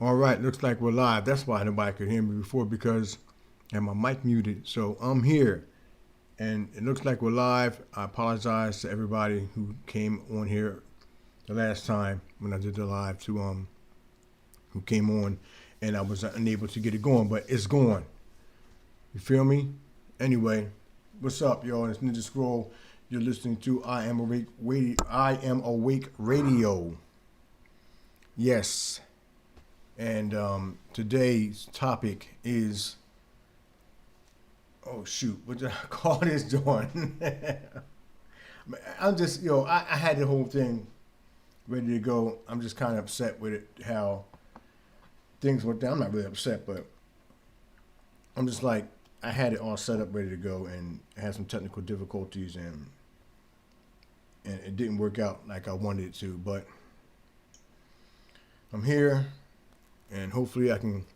All right, looks like we're live. That's why nobody could hear me before because I had my mic muted. So I'm here and it looks like we're live. I apologize to everybody who came on here the last time when I did the live who came on and I was unable to get it going, but it's going. You feel me? Anyway, what's up, y'all? It's Ninja Scroll. You're listening to I Am Awake Radio. Yes. And today's topic is, oh shoot, what did I call this doing? I'm just, I had the whole thing ready to go. I'm just kind of upset with it, how things went down. I'm not really upset, but I'm just like, I had it all set up, ready to go, and I had some technical difficulties, and it didn't work out like I wanted it to, but I'm here. And hopefully I can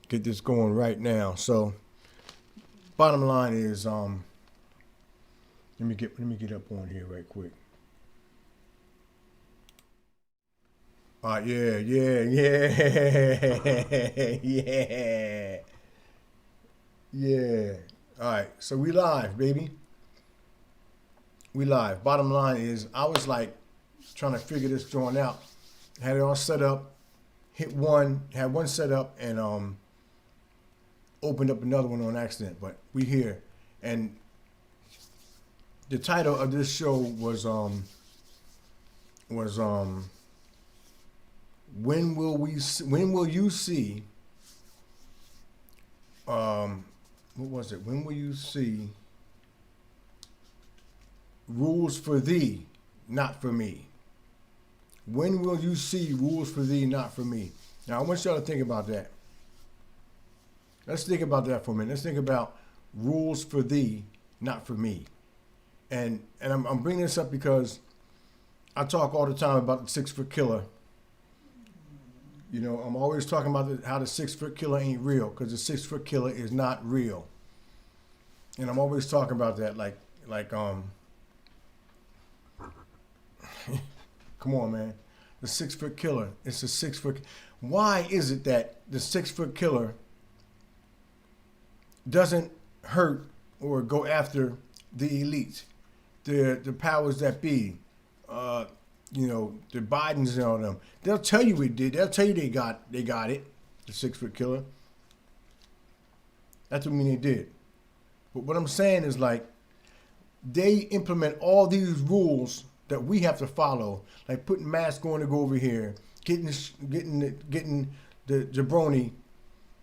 get this going right now. So, bottom line is, let me get up on here right quick. All right, yeah, yeah. All right, so we live, baby. We live. Bottom line is, I was like trying to figure this joint out. Had it all set up. Had one set up and opened up another one on accident, but we here. And the title of this show was when will you see what was it? When will you see rules for thee, not for me? When will you see rules for thee, not for me? Now, I want y'all to think about that. Let's think about that for a minute. Let's think about rules for thee, not for me. And I'm bringing this up because I talk all the time about the 6 foot killer. I'm always talking about how the 6 foot killer ain't real, because the 6 foot killer is not real. And I'm always talking about that, come on, man. The 6 foot killer. It's a 6 foot. Why is it that the 6 foot killer doesn't hurt or go after the elite, the powers that be, the Bidens and all them? They'll tell you it did. They'll tell you they got it. The 6 foot killer. That's what I mean they did. But what I'm saying is, like, they implement all these rules that we have to follow, like putting masks on to go over here, getting the jabroni,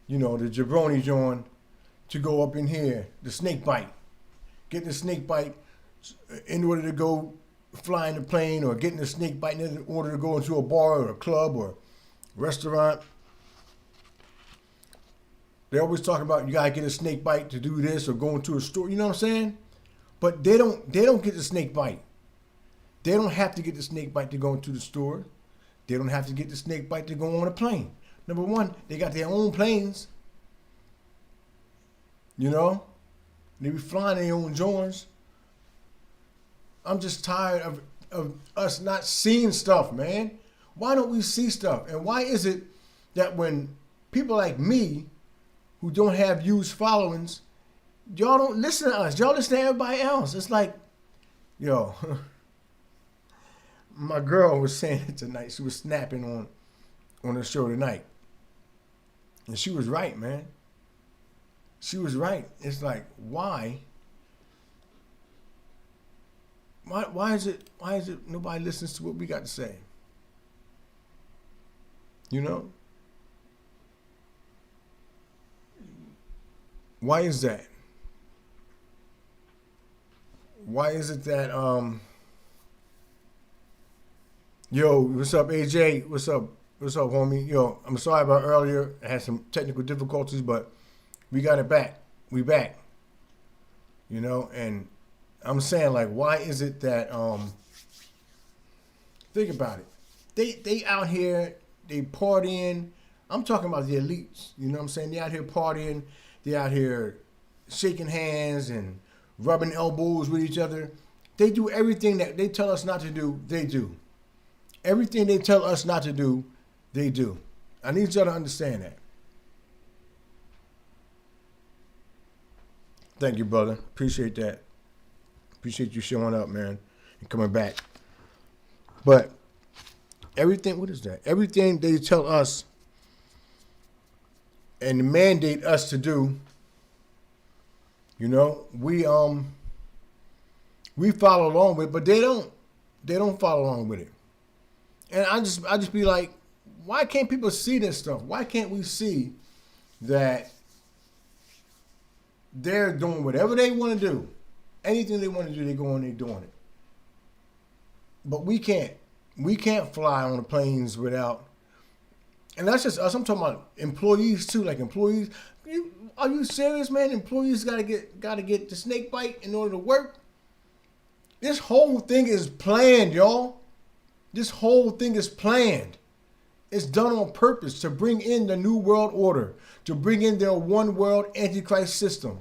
the jabroni John to go up in here, the snake bite, getting the snake bite in order to go flying the plane, or getting the snake bite in order to go into a bar or a club or restaurant. They always talk about you gotta get a snake bite to do this or go into a store. You know what I'm saying? But they don't get the snake bite. They don't have to get the snake bite to go into the store. They don't have to get the snake bite to go on a plane. Number one, they got their own planes. They be flying their own drones. I'm just tired of us not seeing stuff, man. Why don't we see stuff? And why is it that when people like me, who don't have huge followings, y'all don't listen to us. Y'all listen to everybody else. It's like, yo... My girl was saying it tonight. She was snapping on the show tonight. And she was right, man. She was right. It's like, why is it nobody listens to what we got to say? Why is that? Why is it that Yo, what's up, AJ? What's up, homie? Yo, I'm sorry about earlier. I had some technical difficulties, but we got it back. We back. And I'm saying, like, why is it that think about it. They out here, they partying. I'm talking about the elites. You know what I'm saying? They out here partying. They out here shaking hands and rubbing elbows with each other. They do everything that they tell us not to do, they do. Everything they tell us not to do, they do. I need y'all to understand that. Thank you, brother. Appreciate that. Appreciate you showing up, man, and coming back. But everything, what is that? Everything they tell us and mandate us to do, you know, we follow along with it, but they don't follow along with it. And I just be like, why can't people see this stuff? Why can't we see that they're doing whatever they want to do? Anything they want to do, they go and they're doing it. But we can't. We can't fly on the planes without. And that's just us. I'm talking about employees too. Like employees, are you serious, man? Employees gotta get the snake bite in order to work. This whole thing is planned, y'all. This whole thing is planned. It's done on purpose to bring in the new world order, to bring in their one world antichrist system.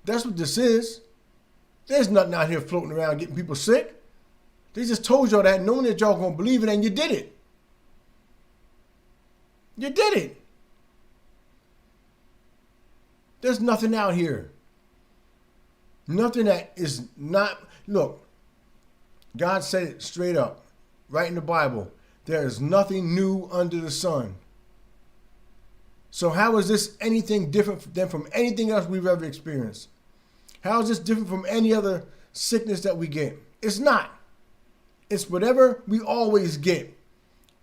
That's what this is. There's nothing out here floating around getting people sick. They just told y'all that, knowing that y'all gonna believe it, and you did it. You did it. There's nothing out here. Nothing that is not, look, God said it straight up, right in the Bible. There is nothing new under the sun. So how is this anything different than from anything else we've ever experienced? How is this different from any other sickness that we get? It's not. It's whatever we always get.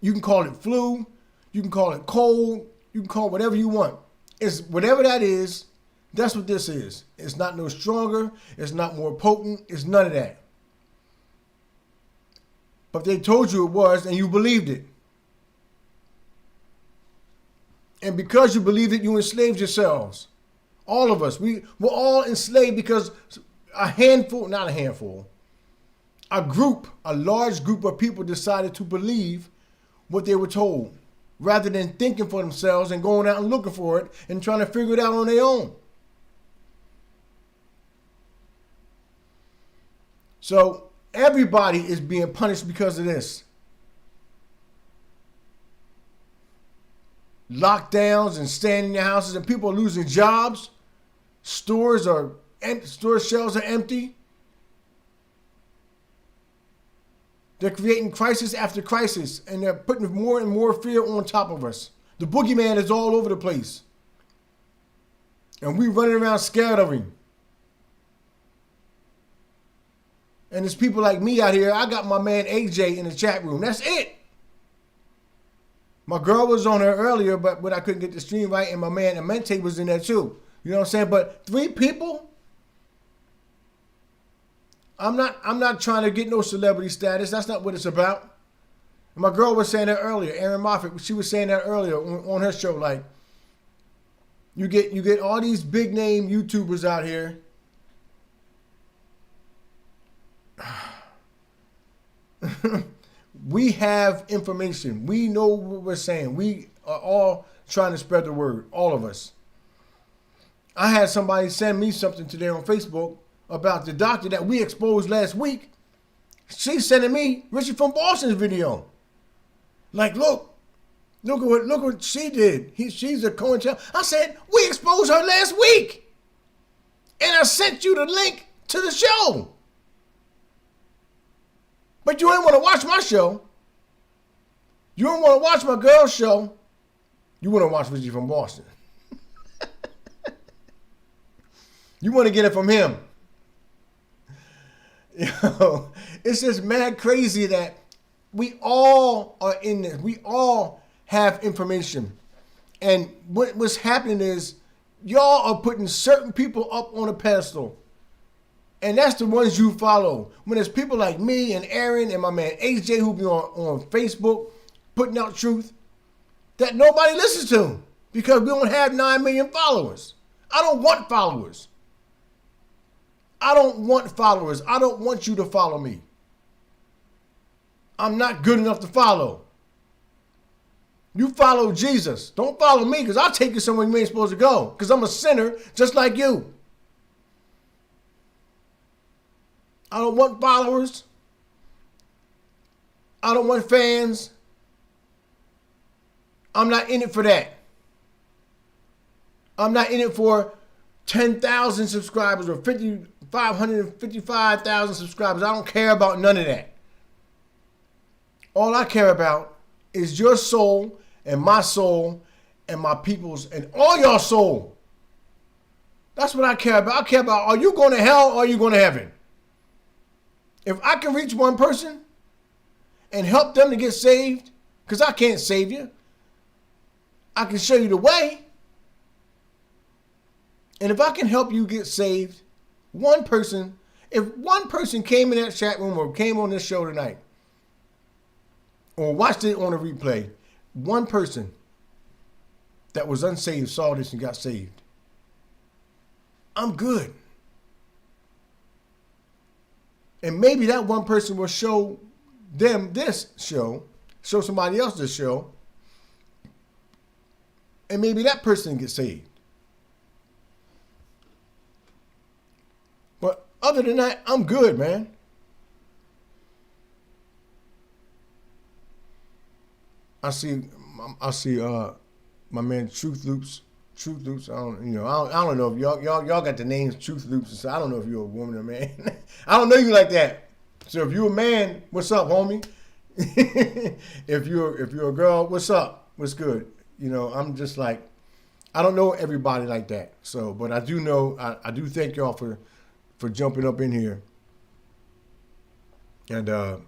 You can call it flu. You can call it cold. You can call it whatever you want. It's whatever that is. That's what this is. It's not no stronger. It's not more potent. It's none of that. But they told you it was, and you believed it. And because you believed it, you enslaved yourselves. All of us. We're all enslaved because a large group of people decided to believe what they were told, rather than thinking for themselves and going out and looking for it and trying to figure it out on their own. So everybody is being punished because of this. Lockdowns and staying in their houses, and people are losing jobs. Store shelves are empty. They're creating crisis after crisis, and they're putting more and more fear on top of us. The boogeyman is all over the place. And we running around scared of him. And there's people like me out here. I got my man AJ in the chat room. That's it. My girl was on her earlier, but I couldn't get the stream right, and my man Amente was in there too. You know what I'm saying? But 3 people? I'm not trying to get no celebrity status. That's not what it's about. And my girl was saying that earlier. Erin Moffat, she was saying that earlier on her show. Like, you get all these big name YouTubers out here. We have information. We know what we're saying. We are all trying to spread the word. All of us. I had somebody send me something today on Facebook about the doctor that we exposed last week. She's sending me Richard from Boston's video. Like, look what she did. She's a COINTEL. I said, we exposed her last week. And I sent you the link to the show. But you ain't want to watch my show. You don't want to watch my girl's show. You want to watch Richie from Boston. You want to get it from him. Yo, it's just mad crazy that we all are in this. We all have information. And what's happening is y'all are putting certain people up on a pedestal. And that's the ones you follow. When there's people like me and Aaron and my man AJ who be on Facebook putting out truth that nobody listens to because we don't have 9 million followers. I don't want followers. I don't want followers. I don't want you to follow me. I'm not good enough to follow. You follow Jesus. Don't follow me because I'll take you somewhere you ain't supposed to go because I'm a sinner just like you. I don't want followers. I don't want fans. I'm not in it for that. I'm not in it for 10,000 subscribers or 555,000 subscribers. I don't care about none of that. All I care about is your soul and my people's and all your soul. That's what I care about. I care about, are you going to hell or are you going to heaven? If I can reach one person and help them to get saved, because I can't save you, I can show you the way. And if I can help you get saved, if one person came in that chat room or came on this show tonight or watched it on a replay, one person that was unsaved saw this and got saved, I'm good. And maybe that one person will show them this show, show somebody else this show, and maybe that person gets saved. But other than that, I'm good, man. I see my man Truth Loops. I don't know if y'all got the names Truth Loops. So I don't know if you're a woman or a man. I don't know you like that. So if you're a man, what's up, homie? if you're a girl, what's up? What's good? I'm just like, I don't know everybody like that. So, but I do know, I do thank y'all for jumping up in here and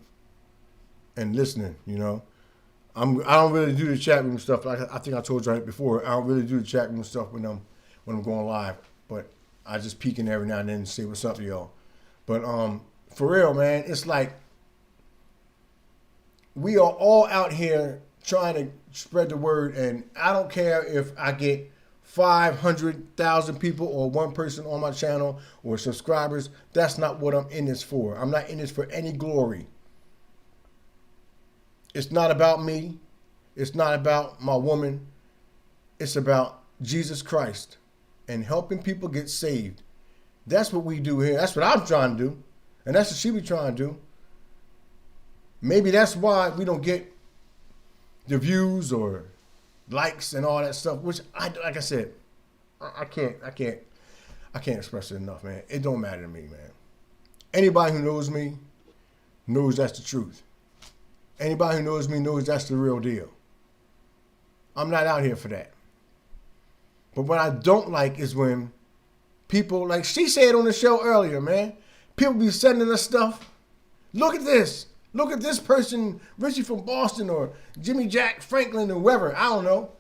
listening. I don't really do the chat room stuff. Like I think I told you right before, I don't really do the chat room stuff when I'm going live. But I just peek in every now and then and say what's up to y'all. But for real, man, it's like we are all out here trying to spread the word, and I don't care if I get 500,000 people or one person on my channel or subscribers. That's not what I'm in this for. I'm not in this for any glory. It's not about me. It's not about my woman. It's about Jesus Christ and helping people get saved. That's what we do here. That's what I'm trying to do. And that's what she be trying to do. Maybe that's why we don't get the views or likes and all that stuff, which like I said, I can't express it enough, man. It don't matter to me, man. Anybody who knows me knows that's the truth. Anybody who knows me knows that's the real deal. I'm not out here for that. But what I don't like is when people, like she said on the show earlier, man, people be sending us stuff. Look at this. Look at this person, Richie from Boston or Jimmy Jack Franklin or whoever. I don't know.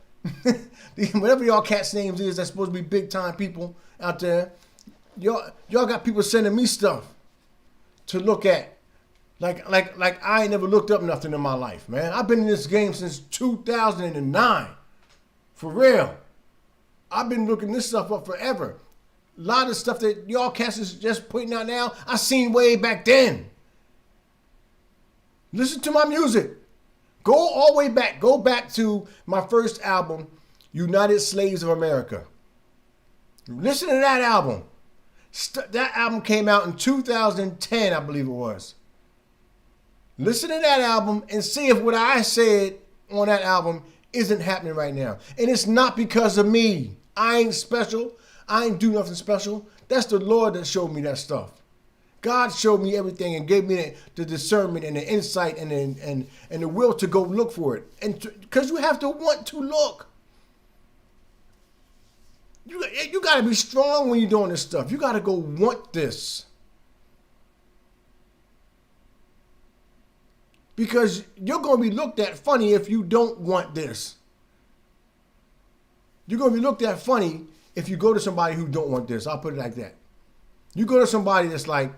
Whatever y'all cats' names is, that's supposed to be big time people out there. Y'all got people sending me stuff to look at. Like I ain't never looked up nothing in my life, man. I've been in this game since 2009. For real. I've been looking this stuff up forever. A lot of stuff that y'all cats is just putting out now, I seen way back then. Listen to my music. Go all the way back. Go back to my first album, United Slaves of America. Listen to that album. That album came out in 2010, I believe it was. Listen to that album and see if what I said on that album isn't happening right now. And it's not because of me. I ain't special. I ain't do nothing special. That's the Lord that showed me that stuff. God showed me everything and gave me the discernment and the insight and the will to go look for it. And because you have to want to look. You got to be strong when you're doing this stuff. You got to go want this. Because you're going to be looked at funny if you don't want this. You're going to be looked at funny if you go to somebody who don't want this. I'll put it like that. You go to somebody that's like,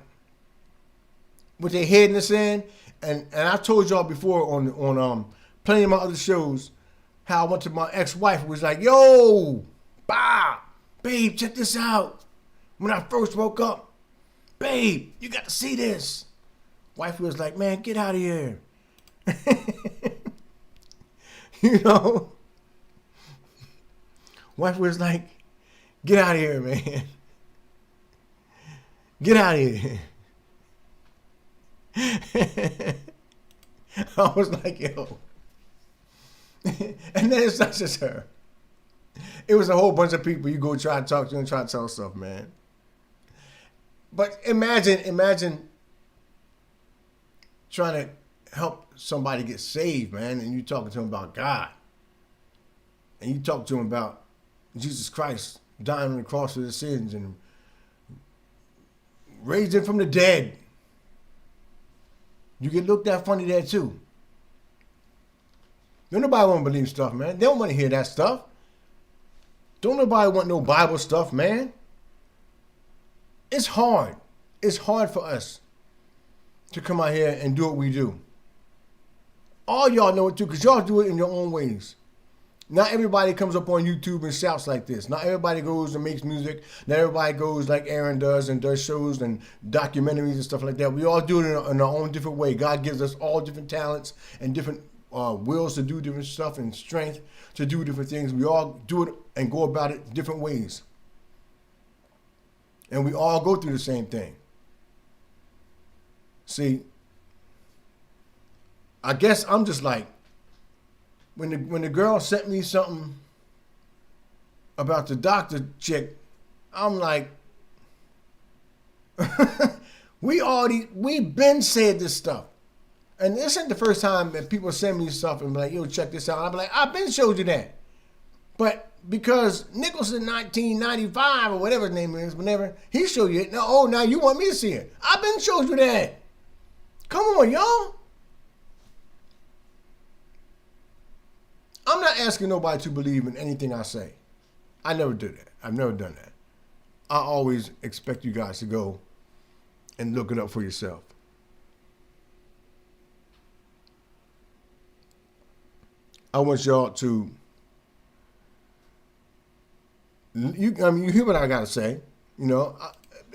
with their head in the sand, and I told y'all before on plenty of my other shows how I went to my ex-wife and was like, yo, Bob, babe, check this out. When I first woke up, babe, you got to see this. Wife was like, man, get out of here. Wife was like, get out of here, man. Get out of here. I was like, yo, And then it's not just her. It was a whole bunch of people you go try to talk to and try to tell stuff, man. But imagine trying to help somebody get saved, man, and you talking to them about God. And you talk to them about Jesus Christ dying on the cross for their sins and raised him from the dead. You get looked at funny there too. Don't nobody want to believe stuff, man. They don't want to hear that stuff. Don't nobody want no Bible stuff, man. It's hard. It's hard for us to come out here and do what we do. All y'all know it too, because y'all do it in your own ways. Not everybody comes up on YouTube and shouts like this. Not everybody goes and makes music. Not everybody goes like Aaron does and does shows and documentaries and stuff like that. We all do it in our own different way. God gives us all different talents and different wills to do different stuff and strength to do different things. We all do it and go about it different ways. And we all go through the same thing. See, I guess I'm just like, when the girl sent me something about the doctor chick, I'm like, we been said this stuff. And this ain't the first time that people send me stuff and be like, yo, check this out. I'm like, I've been showed you that. But because Nicholson 1995 or whatever his name is, whenever he showed you it, now you want me to see it. I've been showed you that. Come on, y'all. I'm not asking nobody to believe in anything I say. I never do that. I've never done that. I always expect you guys to go and look it up for yourself. I want y'all to, you hear what I got to say. You know,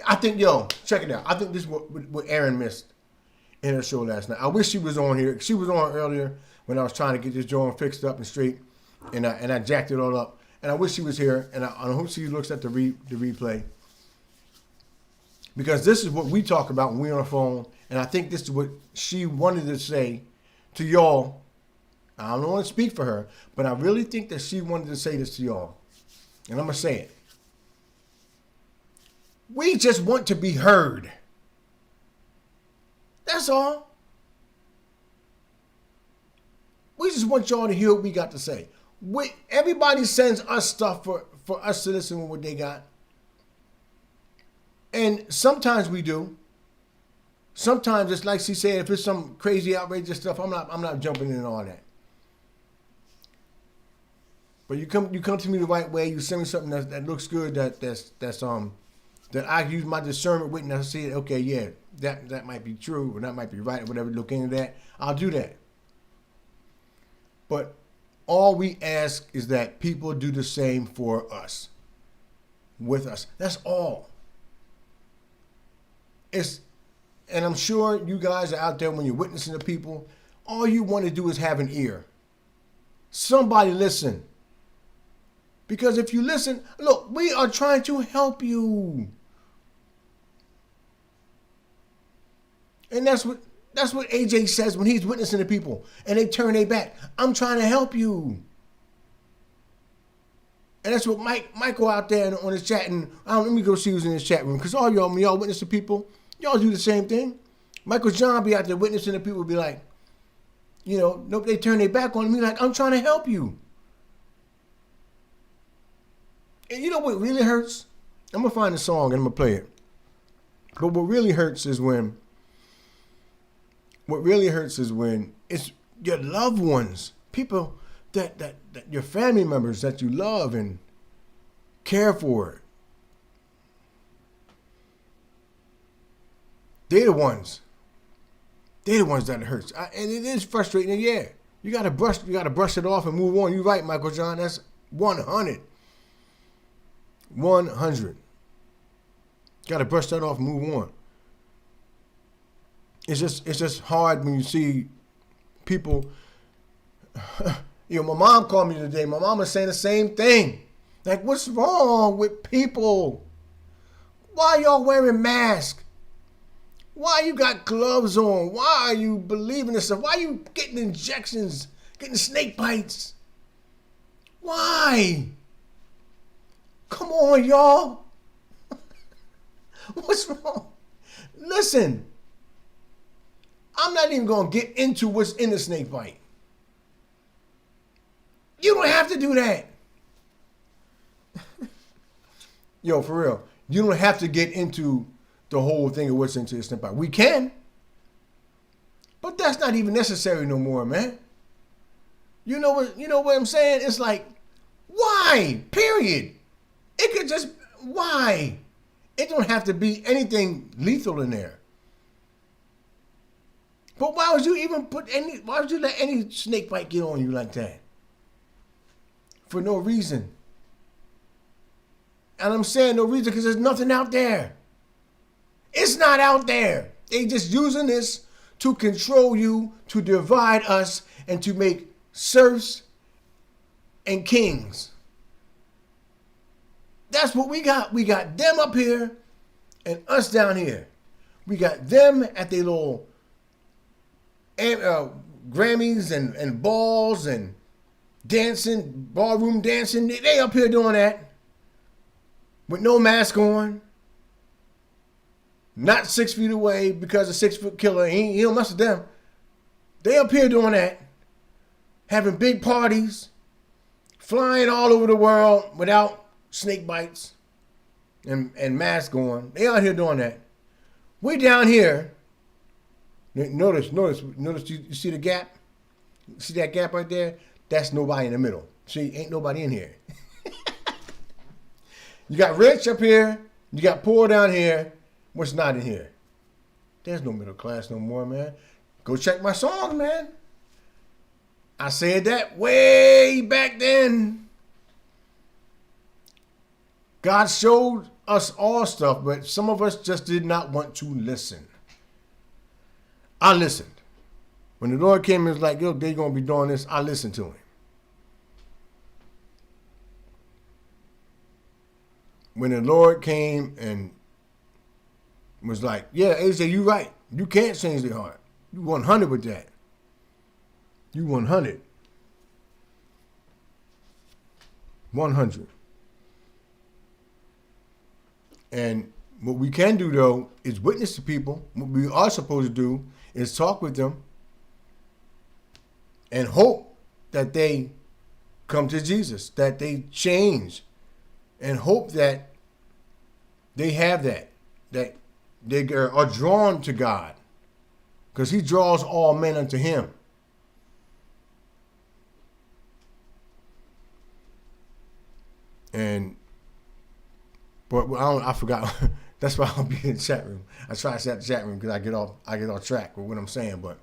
I think, check it out. I think this is what Aaron missed in her show last night. I wish she was on here. She was on earlier when I was trying to get this joint fixed up and straight, and I jacked it all up. And I wish she was here, and I hope she looks at the replay. Because this is what we talk about when we're on the phone, and I think this is what she wanted to say to y'all. I don't want to speak for her, but I really think that she wanted to say this to y'all. And I'm going to say it. We just want to be heard. That's all. We just want y'all to hear what we got to say. Everybody sends us stuff for us to listen to what they got. And sometimes we do. Sometimes it's like she said, if it's some crazy outrageous stuff, I'm not jumping in all that. But you come to me the right way. You send me something that looks good. That I use my discernment with, and I see, okay, yeah, that might be true, or that might be right, or whatever. Look into that. I'll do that. But all we ask is that people do the same for us, with us. That's all. And I'm sure you guys are out there when you're witnessing to people. All you want to do is have an ear. Somebody listen. Because if you listen, look, we are trying to help you. And that's what AJ says when he's witnessing to people and they turn their back. I'm trying to help you. And that's what Michael out there on his chat, and let me go see who's in his chat room. Because all y'all, when y'all witness to people, y'all do the same thing. Michael John be out there witnessing to people, be like, nope, they turn their back on me like, I'm trying to help you. And you know what really hurts? I'm going to find a song and I'm going to play it. But what really hurts is when it's your loved ones, people that your family members that you love and care for. They're the ones that it hurts. And it is frustrating. And yeah, you got to brush it off and move on. You're right, Michael John. That's 100. 100. Got to brush that off and move on. It's just hard when you see people. My mom called me today. My mom was saying the same thing. Like, what's wrong with people? Why y'all wearing masks? Why you got gloves on? Why are you believing this stuff? Why are you getting injections, getting snake bites? Why? Come on, y'all. What's wrong? Listen, I'm not even going to get into what's in the snake bite. You don't have to do that. Yo, for real. You don't have to get into the whole thing of what's into the snake bite. We can. But that's not even necessary no more, man. You know what I'm saying? It's like, why? Period. It could just, why? It don't have to be anything lethal in there. But why would you let any snake bite get on you like that? For no reason. And I'm saying no reason because there's nothing out there. It's not out there. They just using this to control you, to divide us, and to make serfs and kings. That's what we got. We got them up here and us down here. We got them at their little Grammys and balls and dancing, ballroom dancing. They up here doing that with no mask on. Not 6 feet away because a 6-foot killer, he don't mess with them. They up here doing that. Having big parties. Flying all over the world without snake bites and masks on. They out here doing that. We down here. Notice, you see the gap? See that gap right there? That's nobody in the middle. See, ain't nobody in here. You got rich up here. You got poor down here. What's not in here? There's no middle class no more, man. Go check my songs, man. I said that way back then. God showed us all stuff, but some of us just did not want to listen. I listened. When the Lord came and was like, yo, they're going to be doing this, I listened to him. When the Lord came and was like, yeah, AJ, you right. You can't change their heart. You 100 with that. You 100. 100. And what we can do, though, is witness to people. What we are supposed to do is talk with them and hope that they come to Jesus, that they change, and hope that they have that they are drawn to God, because he draws all men unto him. But I forgot. That's why I'll be in the chat room. I try to set the chat room because I get off track with what I'm saying. But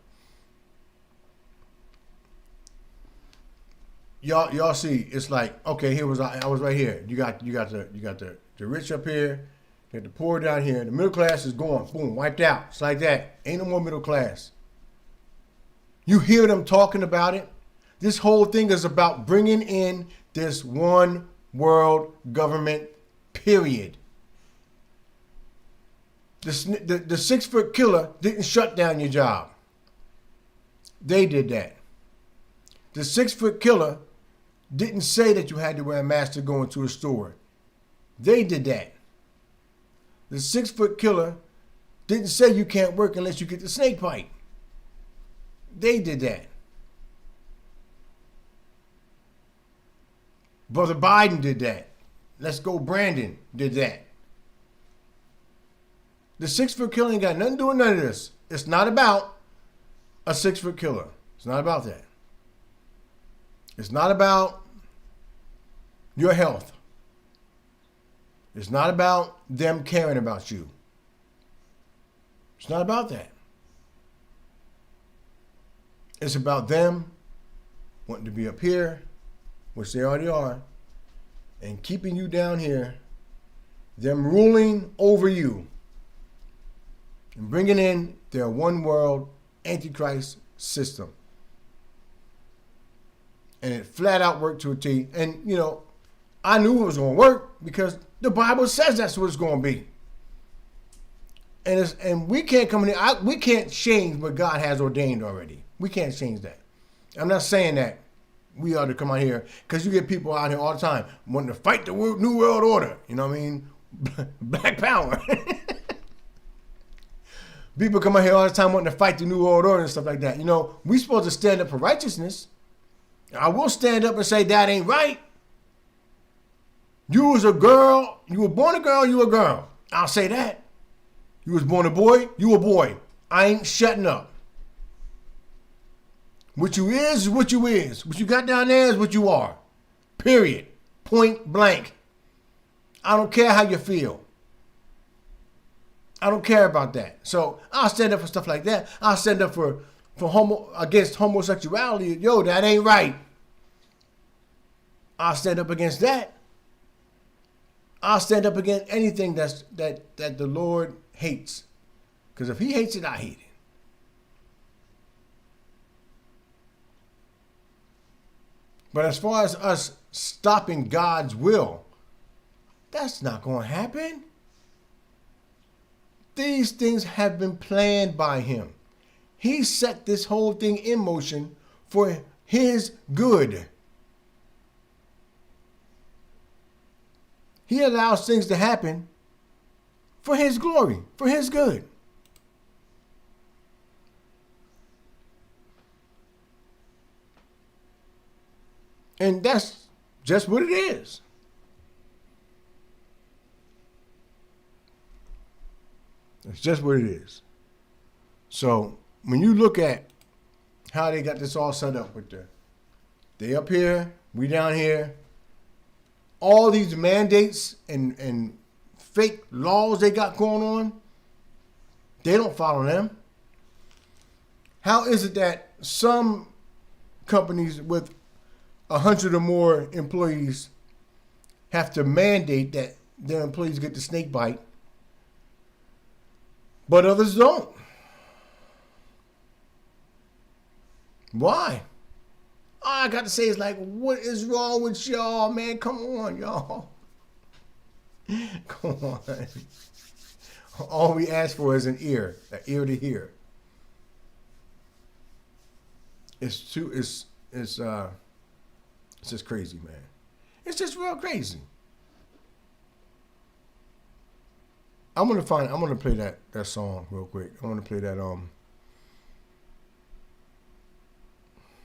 y'all see, it's like, okay, I was right here. You got the rich up here. You got the poor down here. The middle class is gone. Boom, wiped out. It's like that. Ain't no more middle class. You hear them talking about it. This whole thing is about bringing in this one world government, period. The 6-foot killer didn't shut down your job. They did that. The 6-foot killer didn't say that you had to wear a mask to go into a store. They did that. The 6-foot killer didn't say you can't work unless you get the snake bite. They did that. Brother Biden did that. Let's Go Brandon did that. The 6-foot killer ain't got nothing to do with none of this. It's not about a 6-foot killer. It's not about that. It's not about your health. It's not about them caring about you. It's not about that. It's about them wanting to be up here, which they already are, and keeping you down here, them ruling over you, and bringing in their one world Antichrist system. And it flat out worked to a T. And, I knew it was going to work because the Bible says that's what it's going to be. And we can't come in here. We can't change what God has ordained already. We can't change that. I'm not saying that we ought to come out here, because you get people out here all the time wanting to fight the New World Order. You know what I mean? Black power. People come out here all the time wanting to fight the New World Order and stuff like that. You know, we supposed to stand up for righteousness. I will stand up and say that ain't right. You was a girl. You were born a girl. You a girl. I'll say that. You was born a boy. You a boy. I ain't shutting up. What you is what you is. What you got down there is what you are. Period. Point blank. I don't care how you feel. I don't care about that. So I'll stand up for stuff like that. I'll stand up for against homosexuality. Yo, that ain't right. I'll stand up against that. I'll stand up against anything that the Lord hates. Because if he hates it, I hate it. But as far as us stopping God's will, that's not going to happen. These things have been planned by him. He set this whole thing in motion for his good. He allows things to happen for his glory, for his good. And that's just what it is. It's just what it is. So when you look at how they got this all set up with they up here, we down here, all these mandates and fake laws they got going on, they don't follow them. How is it that some companies with 100 or more employees have to mandate that their employees get the snake bite, but others don't? Why? All I got to say is like, what is wrong with y'all, man? Come on, y'all. Come on. All we ask for is an ear to hear. It's just crazy, man. It's just real crazy. I'm gonna play that song real quick. I want to play that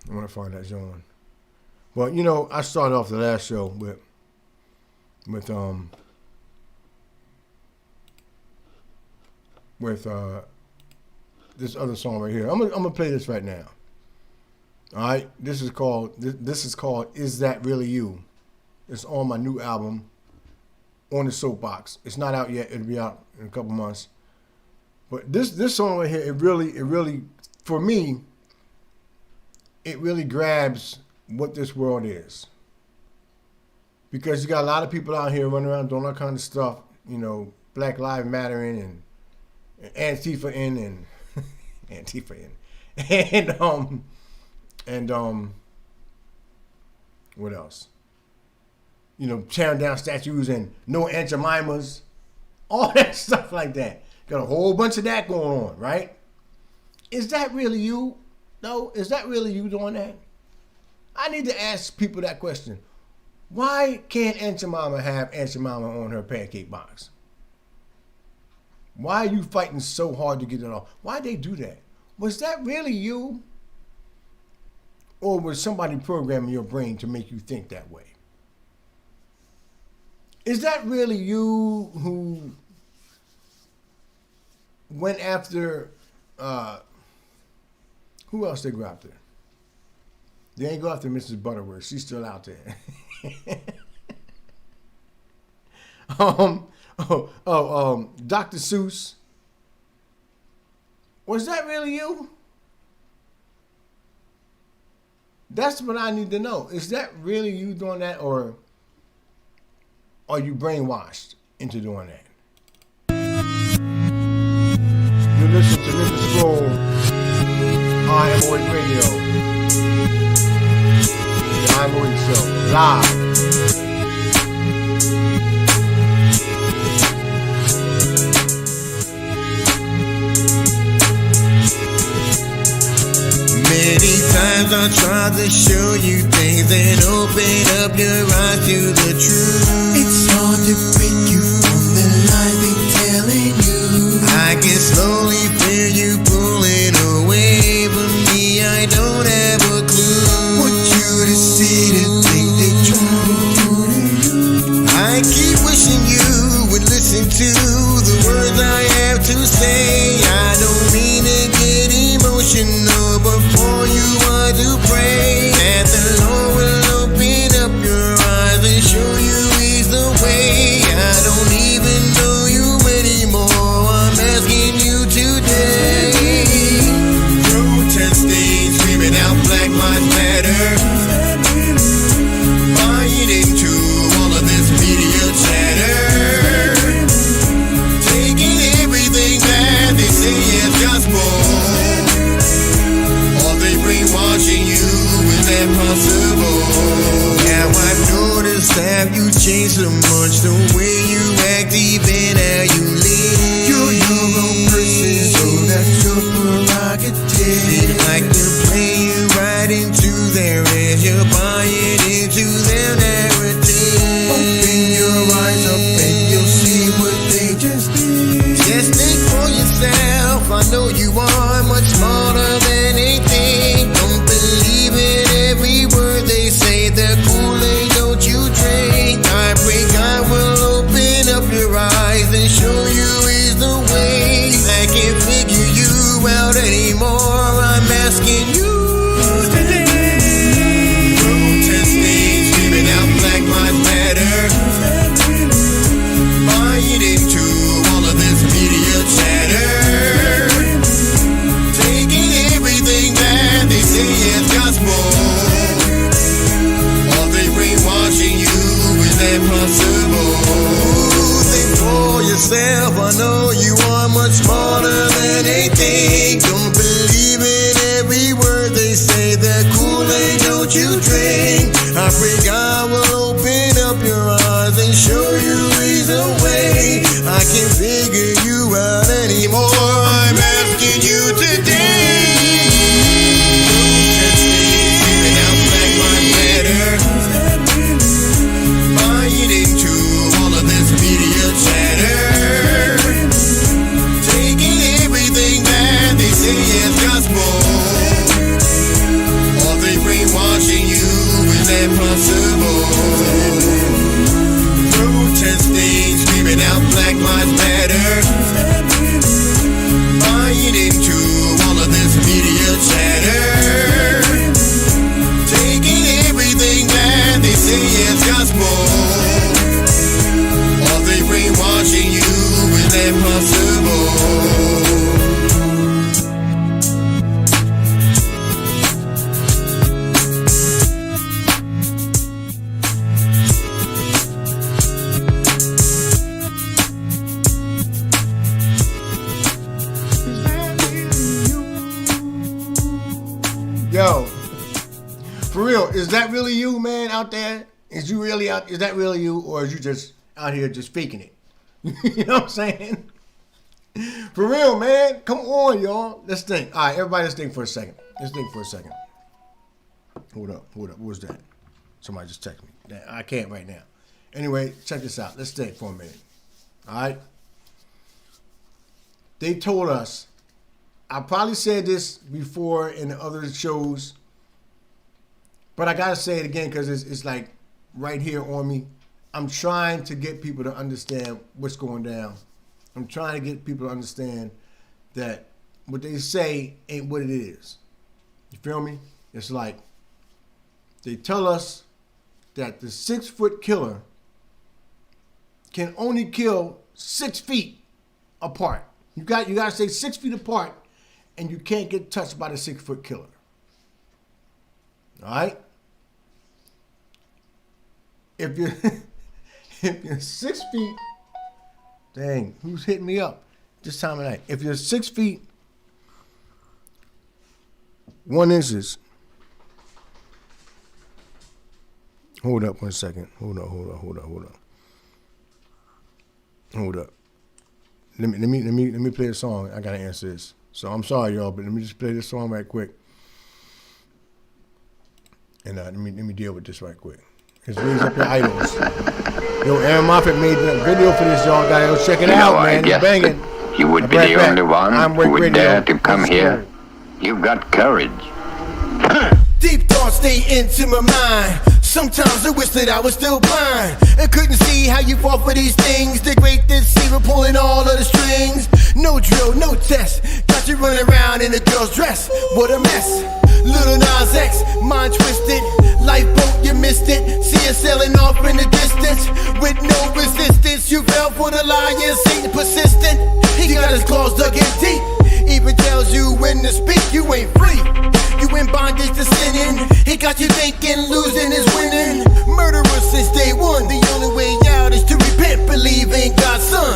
I want to find that John. Well, you know, I started off the last show with this other song right here. I'm gonna play this right now. All right, this is called "Is That Really You?" It's on my new album, On the Soapbox. It's not out yet. It'll be out in a couple months. But this song right here, it really, for me, it really grabs what this world is. Because you got a lot of people out here running around doing all kind of stuff, you know, Black Lives Mattering and Antifa in and Antifa in and what else? You know, tearing down statues and no Aunt Jemimas, all that stuff like that. Got a whole bunch of that going on, right? Is that really you? No, is that really you doing that? I need to ask people that question. Why can't Aunt Jemima have Aunt Jemima on her pancake box? Why are you fighting so hard to get it off? Why'd they do that? Was that really you? Or was somebody programming your brain to make you think that way? Is that really you who went after, who else they go after? They ain't go after Mrs. Butterworth. She's still out there. Dr. Seuss. Was that really you? That's what I need to know. Is that really you doing that, or are you brainwashed into doing that? You listen to Ninja Scroll, I Am Awake Radio, the I Am Awake Show, live. Many times times I tried to show you things and open up your eyes to the truth. It's hard to break you from the lies they're telling you. I can slowly feel you pulling away from me. I don't have a clue. Want you to see the things they try to do to you. I keep wishing you would listen to the words I have to say. I don't mean to get emotional, but for you I do pray that the Lord will open up your eyes and show you He's the way. I don't even know you anymore. I'm asking you today. Protesting, screaming out Black Lives Matter. Buying into all of this media chatter. Taking everything that they say is gospel. Are they brainwashing you? Is that possible? Now I've noticed that you changed so much, the way you act, even how you live. You're your own person, so that's your prerogative. They like to play you right into their hands. You're buying into their narrative. Open your eyes up and you'll see what they just did. Just think for yourself. I know you are much smarter than they think. Don't believe in every word they say. The Kool-Aid don't you drink. I pray God will open up your eyes and show you He's the way. I can't figure you out anymore. I'm asking you today. Protesting, screaming out Black Lives Matter. Buying into all of this media chatter. Taking everything that they say is gospel. Are they brainwashing you? Is that possible? Think for yourself. I know you are much smarter than they think. Don't believe in every word they say. The Kool-Aid don't you drink. I pray God will open up your eyes and show you He's the way. I can't figure you out anymore. I'm asking you today. Screaming out Black Lives Matter. Buying into all of this media chatter. Taking everything that they say is gospel. Are they brainwashing you? Is that possible? Protesting, screaming out Black Lives Matter. Buying into all of this media chatter. Taking everything that they say is gospel. Are they brainwashing you? Is that possible? Yo, for real, is that really you, man, out there? Is you really out? Is that really you, or is you just out here just faking it? You know what I'm saying? For real, man. Come on, y'all. Let's think. All right, everybody, let's think for a second. Hold up. What was that? Somebody just texted me. I can't right now. Anyway, check this out. Let's think for a minute. All right? They told us, I probably said this before in the other shows, but I got to say it again because it's like right here on me. I'm trying to get people to understand what's going down. I'm trying to get people to understand that what they say ain't what it is. You feel me? It's like they tell us that the 6-foot killer can only kill 6 feet apart. You got to stay 6 feet apart, and you can't get touched by the 6-foot killer. All right? If you're if you're 6 feet, dang, who's hitting me up this time of night? If you're 6 feet 1 inches. Hold up 1 second. Hold up. Let me play a song. I gotta answer this. So I'm sorry, y'all, but let me just play this song right quick. And let me deal with this right quick. Let's raise up your idols. Yo, Aaron Moffat made a video for this, y'all. Gotta go check it out, man. It's banging. You would be the only one who would dare to come here. You've got courage. Deep thoughts stay into my mind. Sometimes I wish that I was still blind and couldn't see how you fall for these things. The great deceiver pulling all of the strings. No drill, no test. Got you running around in a girl's dress. What a mess. Little Nas X, mind twisted. Lifeboat, you missed it. See you sailing off in the distance with no resistance. You fell for the lion, Satan persistent. He got his claws dug in deep. Even tells you when to speak, you ain't free. You in bondage to sinning. He got you thinking losing is winning. Murderer since day one. The only way out is to repent, believe in God's son.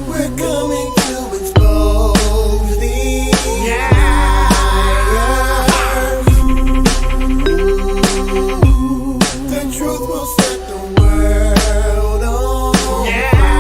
We're coming to expose these liars. The truth will set the world on fire.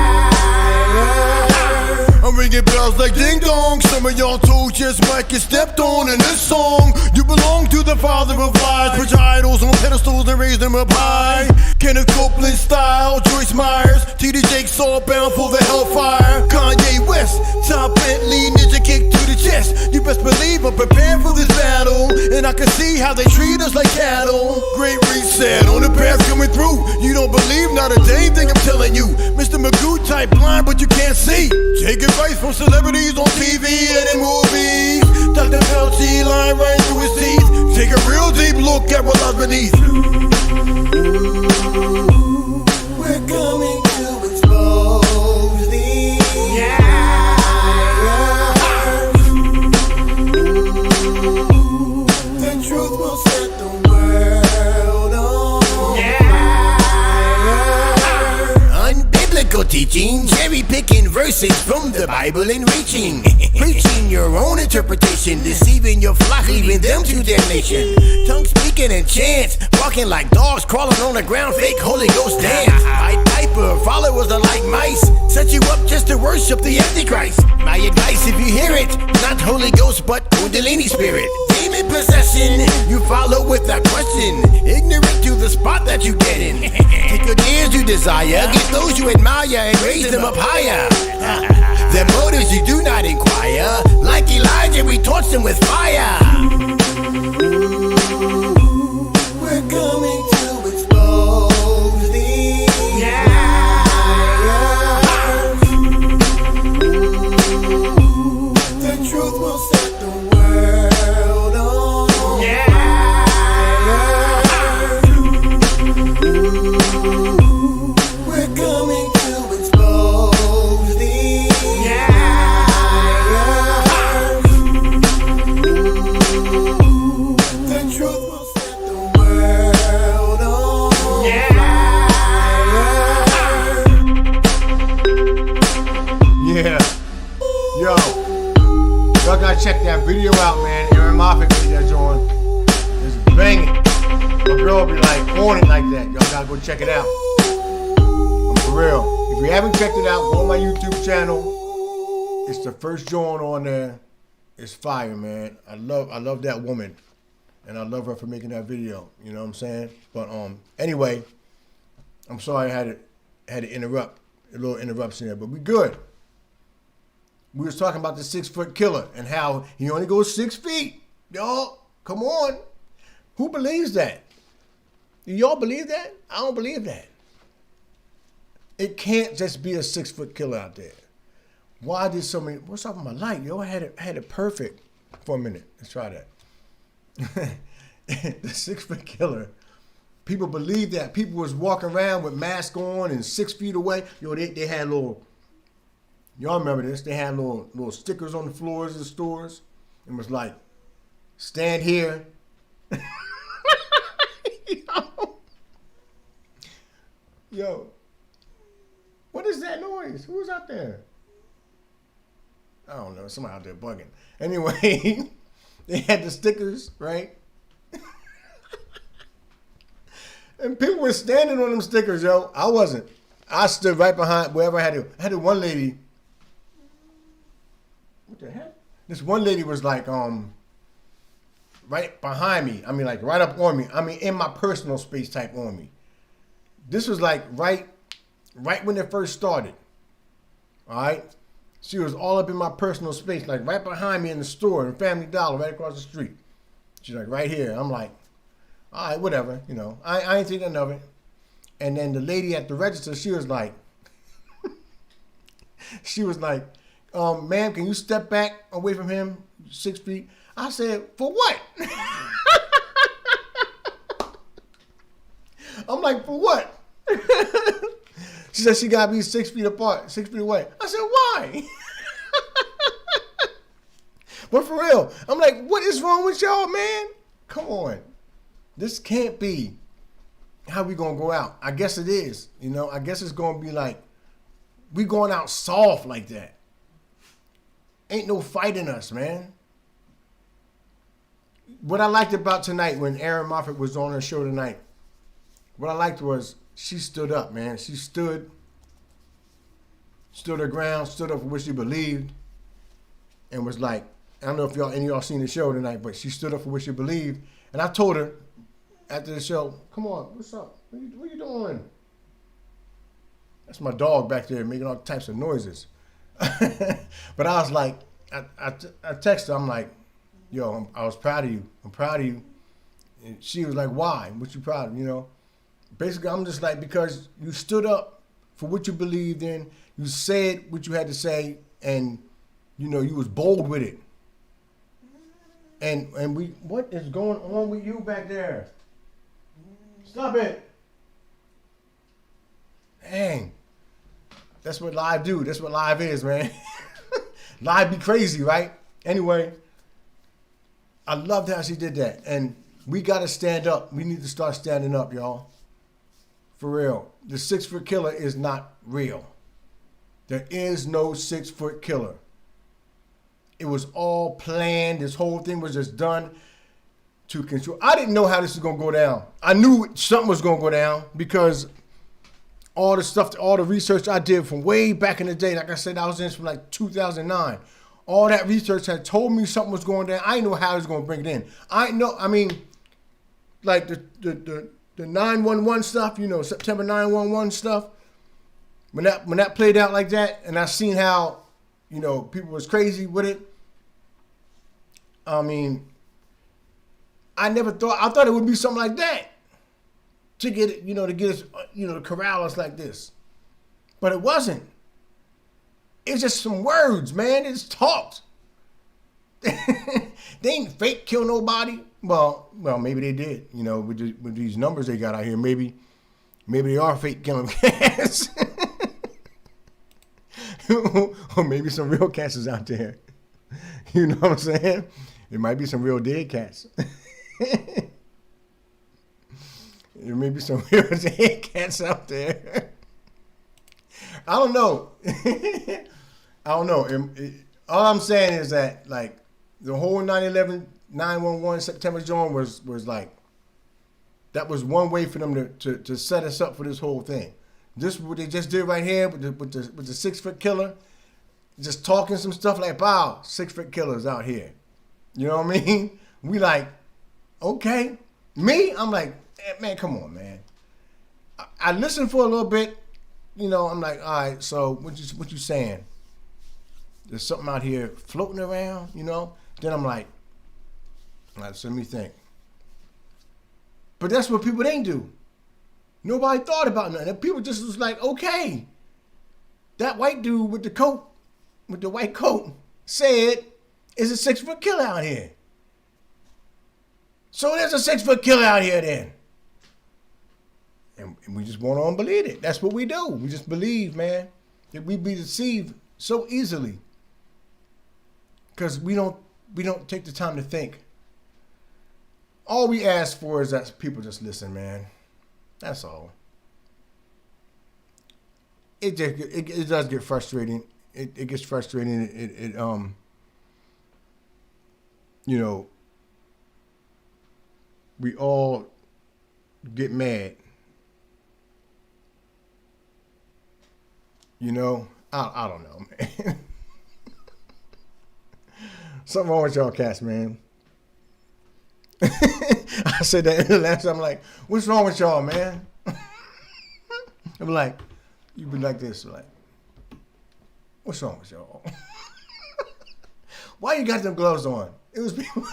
I'm ringing bells like ding dong. Some of y'all told just might get stepped on in this song. You belong to the father of lies. Put your idols on pedestals and raise them up high. Kenneth Copeland style, Joyce Myers, T.D. Jakes all bound for the hellfire. Kanye West, Tom Bentley, ninja kick to the chest. You best believe I'm prepared for this battle, and I can see how they treat us like cattle. Great reset on the path coming through. You don't believe not a dang thing I'm telling you. Mr. Magoo type blind but you can't see. Take advice from celebrities on TV and in movies. Dr. Fauci lying right through his teeth. Take a real deep look at what lies beneath. We're coming to expose these liars. The truth will set the world on fire. Unbiblical teaching, cherry picking verses from the Bible and reaching. Preaching your own interpretation, deceiving your flock, leaving them to damnation. Tongue speaking and chants, walking like dogs, crawling on the ground, fake Holy Ghost dance. Pied Piper, followers are like mice, set you up just to worship the Antichrist. My advice, if you hear it, not Holy Ghost but Kundalini spirit. Demon possession, you follow without question, ignorant to the spot that you get in. Take your ears you desire, get those you admire and raise them up higher. Their motives you do not inquire. Like Elijah, we torch them with fire. We're coming to expose these liars. The truth will set the world on fire. We're coming to expose these liars. The truth will set the world on fire. Yeah. Yo. Y'all gotta check that video out, man. Aaron Moffat made that joint. It's banging. My girl be like on it like that. Y'all gotta go check it out. I'm for real. If you haven't checked it out, go on my YouTube channel. It's the first joint on there. It's fire, man. I love that woman. And I love her for making that video. You know what I'm saying? But anyway, I'm sorry I had to interrupt. A little interruption there, but we good. We was talking about the 6 foot killer and how he only goes 6 feet. Y'all, come on. Who believes that? Do y'all believe that? I don't believe that. It can't just be a 6 foot killer out there. Why did so many? What's up with my light? Yo, I had it perfect for a minute. Let's try that. The 6 foot killer. People believe that. People was walking around with masks on and 6 feet away. Yo, they had little. Y'all remember this? They had little stickers on the floors of the stores. It was like, stand here. Yo, what is that noise? Who's out there? I don't know. Somebody out there bugging. Anyway, they had the stickers, right? And people were standing on them stickers, yo. I wasn't. I stood right behind wherever I had to. I had one lady. What the heck? This one lady was like right behind me. I mean, like right up on me. I mean, in my personal space type on me. This was like right when it first started. All right. She was all up in my personal space, like right behind me in the store, in Family Dollar, right across the street. She's like right here. I'm like, all right, whatever. You know, I ain't thinking of it. And then the lady at the register, she was like, ma'am, can you step back away from him 6 feet? I said, for what? I'm like, for what? She said she got to be 6 feet apart, 6 feet away. I said, why? But for real, I'm like, what is wrong with y'all, man? Come on. This can't be how we going to go out. I guess it is. You know, I guess it's going to be like, we going out soft like that. Ain't no fight in us, man. What I liked about tonight when Aaron Moffat was on her show tonight, what I liked was she stood up, man. She stood her ground, stood up for what she believed, and was like, I don't know if any of y'all seen the show tonight, but she stood up for what she believed. And I told her after the show, come on, what's up? What you doing? That's my dog back there making all types of noises. But I was like, I texted her, I'm like, yo, I was proud of you. I'm proud of you. And she was like, why? What you proud of, you know? Basically, I'm just like, because you stood up for what you believed in, you said what you had to say, and, you know, you was bold with it. And what is going on with you back there? Stop it. Dang. That's what live do. That's what live is, man. Live be crazy, right? Anyway, I loved how she did that. And we got to stand up. We need to start standing up, y'all. For real. The 6 foot killer is not real. There is no 6 foot killer. It was all planned. This whole thing was just done to control. I didn't know how this was going to go down. I knew something was going to go down because all the stuff, all the research I did from way back in the day, like I said, I was in from like 2009. All that research had told me something was going down. I didn't know how I was going to bring it in. I mean, like the 911 stuff, you know, September 911 stuff. When that played out like that, and I seen how, you know, people was crazy with it. I mean, I thought it would be something like that to get it, to get us, to corral us like this. But it wasn't. It's just some words, man. It's talked. They ain't fake kill nobody. Well, maybe they did. You know, with these numbers they got out here, maybe they are fake killing cats. Or maybe some real cats is out there. You know what I'm saying? It might be some real dead cats. There may be some real dead cats out there. I don't know. All I'm saying is that, like, the whole 9/11, 9/11 September joint was like, that was one way for them to set us up for this whole thing. This what they just did right here with the 6 foot killer, just talking some stuff like, wow, 6 foot killers out here. You know what I mean? We like, okay. Me, I'm like, man, come on, man. I listened for a little bit. You know, I'm like, all right, so what you saying? There's something out here floating around, you know? Then I'm like, all right, so let me think. But that's what people didn't do. Nobody thought about nothing. And people just was like, okay. That white dude with the white coat, said, it's a 6 foot killer out here. So there's a 6 foot killer out here then. And we just want to believe it. That's what we do. We just believe, man, that we be deceived so easily. Because we don't take the time to think. All we ask for is that people just listen, man. That's all. It does get frustrating. It gets frustrating. We all get mad. You know, I don't know, man. Something wrong with y'all cats, man. I said that last time. I'm like, what's wrong with y'all, man? I'm like, you be like this, like, what's wrong with y'all? Why you got them gloves on? It was people.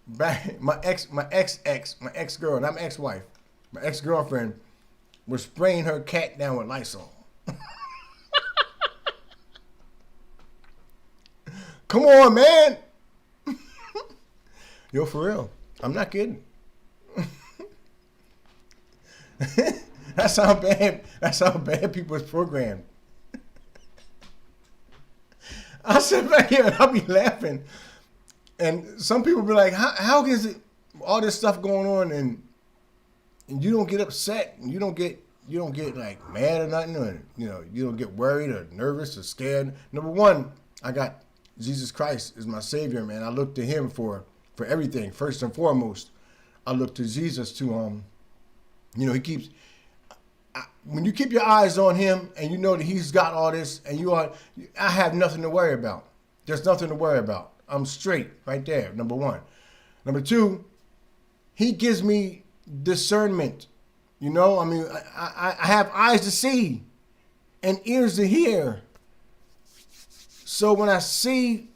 Back my ex-girl, not my ex-wife, my ex-girlfriend was spraying her cat down with Lysol. Come on, man. Yo, for real. I'm not kidding. That's how bad people is programmed. I sit back here and I'll be laughing. And some people be like, how is it all this stuff going on and you don't get upset and you don't get like mad or nothing, or you don't get worried or nervous or scared. Number one, I got Jesus Christ is my Savior, man. I look to Him for everything. First and foremost, I look to Jesus to He keeps. When you keep your eyes on Him and you know that He's got all this, and I have nothing to worry about. There's nothing to worry about. I'm straight right there. Number one. Number two, He gives me discernment. I have eyes to see and ears to hear. So when I see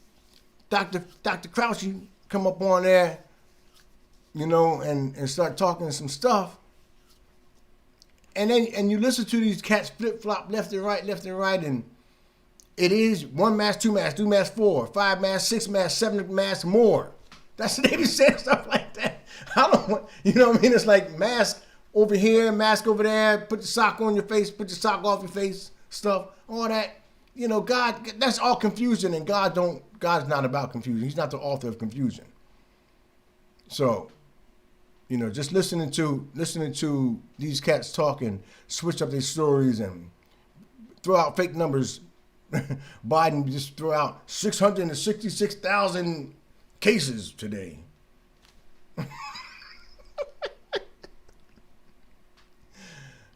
Dr. Crouchy come up on there, and start talking some stuff, and you listen to these cats flip-flop left and right, and it is 1 mask, 2 masks, 2 masks, 4, 5 masks, 6 masks, 7 masks, more. That's they be saying stuff like that. I don't want, what I mean? It's like mask over here, mask over there, put the sock on your face, put the sock off your face, stuff, all that. God, that's all confusion, and God's not about confusion. He's not the author of confusion. So, just listening to these cats talk and switch up their stories and throw out fake numbers. Biden just threw out 666,000 cases today.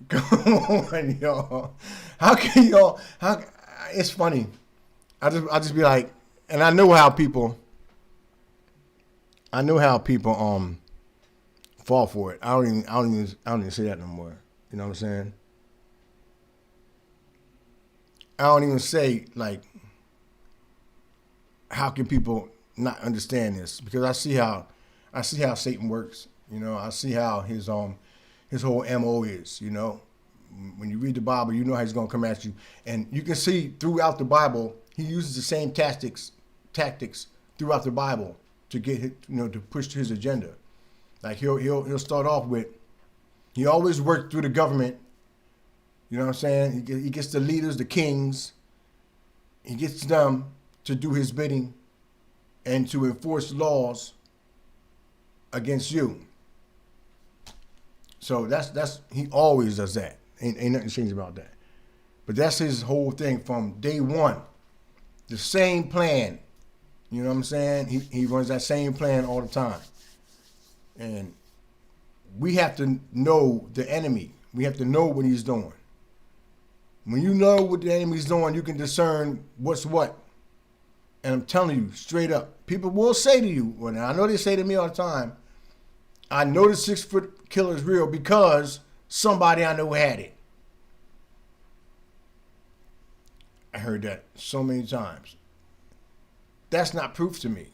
Come on, y'all. How can y'all? It's funny. I just be like, and I know how people fall for it. I don't even say that no more. You know what I'm saying? I don't even say, like, how can people not understand this? Because I see how Satan works. I see how his whole MO is. When you read the Bible, you know how he's gonna come at you, and you can see throughout the Bible he uses the same tactics throughout the Bible to get to push his agenda. Like he'll start off with, he always worked through the government. You know what I'm saying? He gets the leaders, the kings. He gets them to do his bidding and to enforce laws against you. So that's he always does that. Ain't nothing changed about that. But that's his whole thing from day one. The same plan. You know what I'm saying? He runs that same plan all the time. And we have to know the enemy. We have to know what he's doing. When you know what the enemy's doing, you can discern what's what. And I'm telling you, straight up, people will say to you, well, I know they say to me all the time, I know the 6-foot killer is real because somebody I know had it. I heard that so many times. That's not proof to me.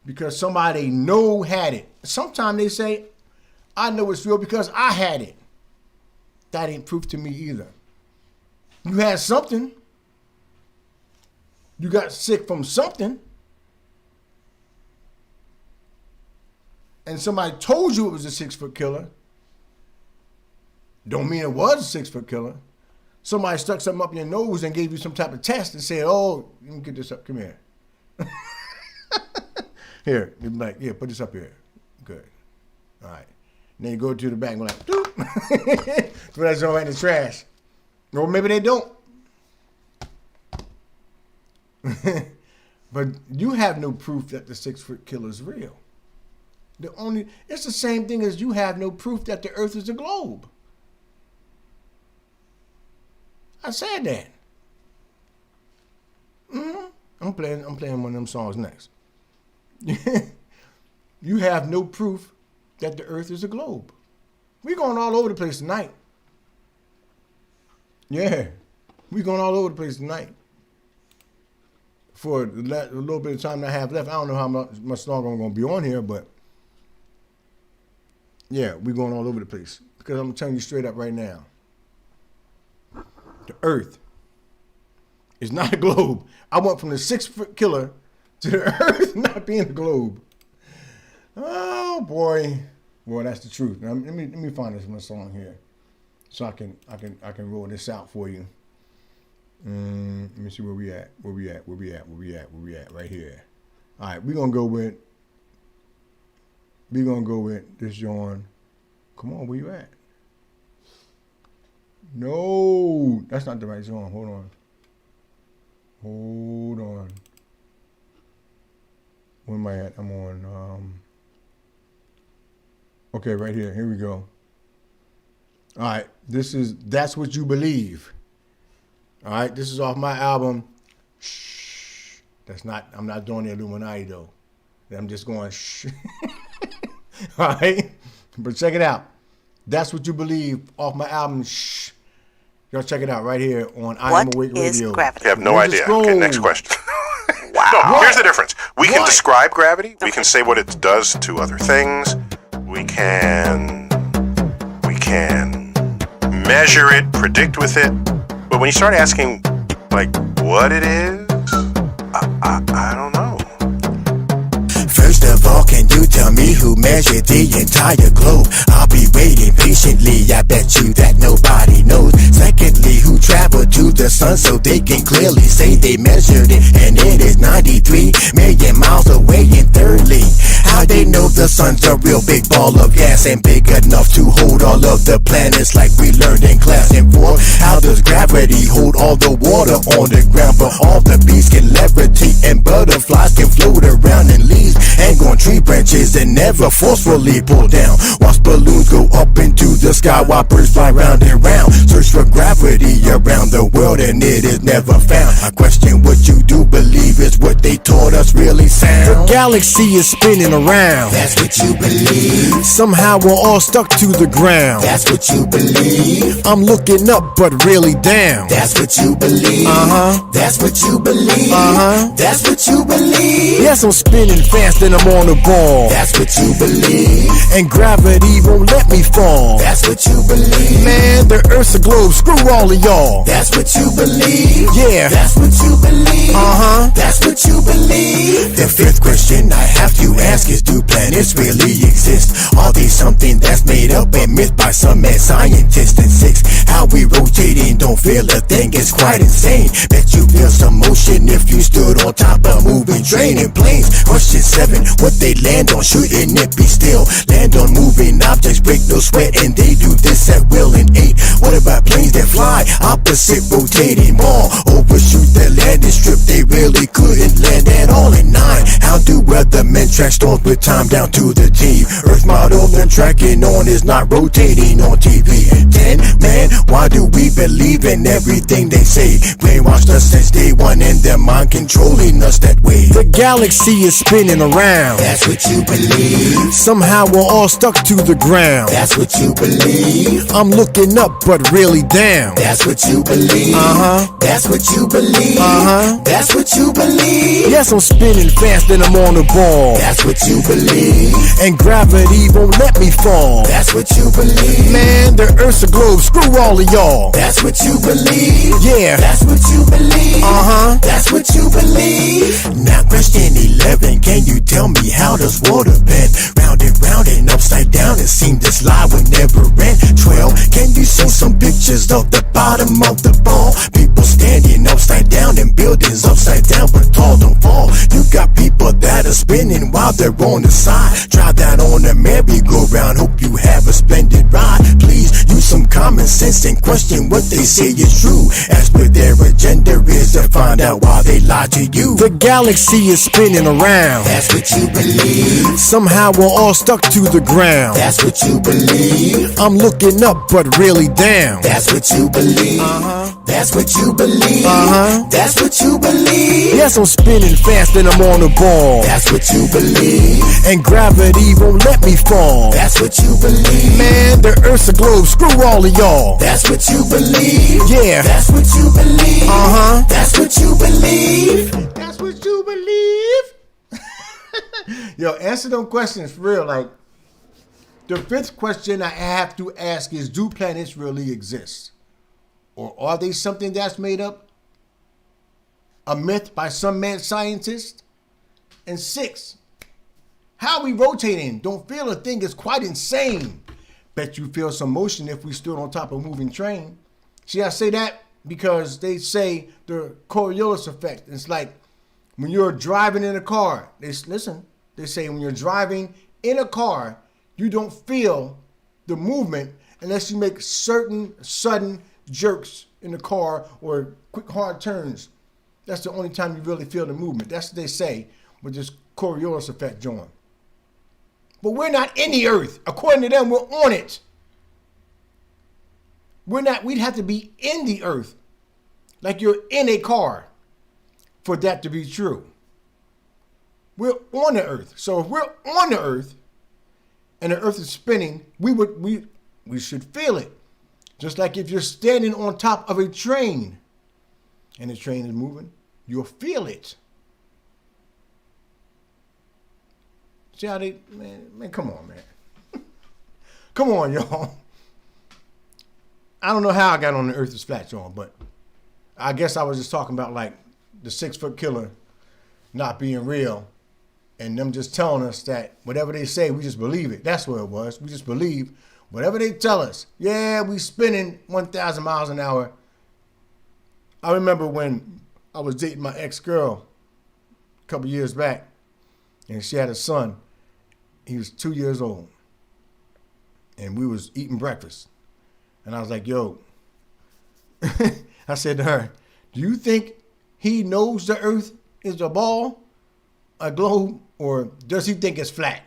Because somebody know had it. Sometimes they say, I know it's real because I had it. That ain't proof to me either. You had something. You got sick from something. And somebody told you it was a 6-foot killer. Don't mean it was a 6-foot killer. Somebody stuck something up your nose and gave you some type of test and said, oh, let me get this up. Come here. Here. You'd be like, yeah, put this up here. Good. All right. And then you go to the back and go like, doop. Throw that joint in the trash. Or maybe they don't. But you have no proof that the 6-foot killer is real. It's the same thing as you have no proof that the earth is a globe. I said that. I'm playing one of them songs next. You have no proof that the earth is a globe. We're going all over the place tonight. Yeah, we're going all over the place tonight. For the little bit of time that I have left, I don't know how much longer I'm going to be on here, but yeah, we're going all over the place. Because I'm telling you straight up right now, the earth is not a globe. I went from the 6-foot killer to the earth not being a globe. Oh boy, that's the truth. Now, let me find this one song here, so I can roll this out for you. Let me see where we at. Right here. All right, we're gonna go with this joint. Come on, where you at? No, that's not the right song. Hold on. Where am I at? I'm on. Okay, right here. Here we go. All right, That's What You Believe. All right, this is off my album. Shh. I'm not doing the Illuminati though. I'm just going shh. All right, but check it out. That's What You Believe off my album. Shh. Y'all check it out right here on I Am Awake Radio. What is gravity? I have no idea. Okay, next question. Wow. No, here's the difference. We can describe gravity. We can say what it does to other things. We can measure it, predict with it. But when you start asking, like, what it is, I don't know. First of all, can you tell me who measured the entire globe? I'll be waiting patiently, I bet you that nobody knows. Secondly, who traveled to the sun so they can clearly say they measured it, and it is 93 million miles away. And thirdly, how they know the sun's a real big ball of gas and big enough to hold all of the planets like we learned in class. And four, how does gravity hold all the water on the ground, but all the beasts can levitate and butterflies can float around, and leaves hang on tree branches and never forcefully pull down, whilst balloons go up into the sky while birds fly round and round. Search for gravity around the world and it is never found. I question what you do believe is what they taught us really sound. The galaxy is spinning around. That's what you believe. Somehow we're all stuck to the ground. That's what you believe. I'm looking up but really down. That's what you believe. That's what you believe. That's what you believe. Yes, I'm spinning fast and I'm on the ball. That's what you believe. And gravity won't let me fall. That's what you believe. Man, the earth's a globe, screw all of y'all. That's what you believe. Yeah. That's what you believe. That's what you believe. The fifth question I have to ask is, do planets really exist? Are they something that's made up and myth by some mad scientists? And six, how we rotate and don't feel a thing is quite insane. Bet you feel some motion if you stood on top of moving train and planes. Question seven, what they land on, shouldn't it be still? Land on moving objects, break no sweat, and they do this at will. And eight, what about planes that fly opposite rotating ball? Overshoot the landing strip, they really couldn't land at all. And nine, how do weathermen track storms with time down to the T? Earth model and tracking on is not rotating on TV. And 10, man, why do we believe in everything they say? Brainwashed us since day one and their mind controlling us that way. The galaxy is spinning around. That's what you believe. Somehow we're all stuck to the ground. That's what you believe. I'm looking up but really down. That's what you believe. That's what you believe. That's what you believe. Yes, I'm spinning fast and I'm on the ball. That's what you believe. And gravity won't let me fall. That's what you believe. Man, the earth's a globe, screw all of y'all. That's what you believe. Yeah. That's what you believe. That's what you believe. Now question 11, can you tell me how does water bend? Round and upside down, it seemed this lie would never end. 12, can you show some pictures of the bottom of the ball? People standing upside down and buildings upside down but tall don't fall. You got people that are spinning while they're on the side. Drive down on a merry-go-round, hope you have a splendid ride. Please use some common sense and question what they say is true. As per their agenda is to find out why they lie to you. The galaxy is spinning around. That's what you believe. Somehow we're all stuck to the ground. That's what you believe. I'm looking up but really down. That's what you believe. That's what you believe. That's what you believe. believe. Yes, I'm spinning fast and I'm on the ball. That's what you believe. And gravity won't let me fall. That's what you believe. Man, the earth's a globe, screw all of y'all. That's what you believe. Yeah. That's what you believe. Uh-huh. That's what you believe. That's what you believe. Yo, answer them questions for real. Like, the fifth question I have to ask is, do planets really exist? Or are they something that's made up? A myth by some mad scientist? And 6, how we rotating? Don't feel a thing is quite insane. Bet you feel some motion if we stood on top of a moving train. See, I say that because they say the Coriolis effect. It's like when you're driving in a car. They say when you're driving in a car, you don't feel the movement unless you make certain sudden jerks in the car or quick hard turns. That's the only time you really feel the movement. That's what they say with this Coriolis effect, John. But we're not in the earth. According to them, we're on it. We'd have to be in the earth, like you're in a car, for that to be true. We're on the earth. So if we're on the earth and the earth is spinning, we should feel it. Just like if you're standing on top of a train and the train is moving, you'll feel it. See how they, man, come on, man. Come on, y'all. I don't know how I got on the earth is flat, y'all, but I guess I was just talking about like the 6-foot killer not being real and them just telling us that whatever they say, we just believe it. That's what it was. We just believe whatever they tell us. Yeah, we spinning 1,000 miles an hour. I remember when I was dating my ex-girl a couple years back, and she had a son. He was 2 years old, and we was eating breakfast. And I was like, yo, I said to her, do you think he knows the earth is a ball, a globe, or does he think it's flat?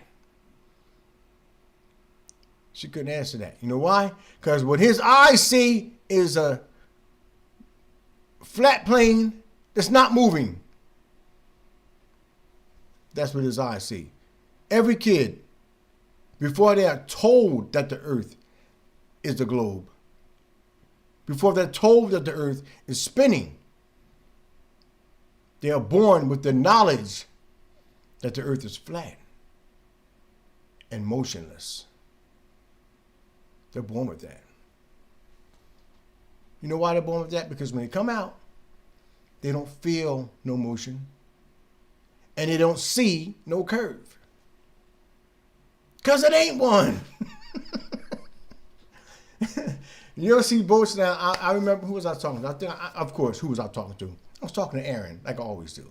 She couldn't answer that. You know why? Because what his eyes see is a flat plane that's not moving. That's what his eyes see. Every kid, before they are told that the earth is the globe, before they're told that the earth is spinning, they are born with the knowledge that the earth is flat and motionless. They're born with that. You know why they're born with that? Because when they come out, they don't feel no motion and they don't see no curve. Because it ain't one. You ever see boats now? I remember, who was I talking to? Of course, who was I talking to? I was talking to Aaron, like I always do.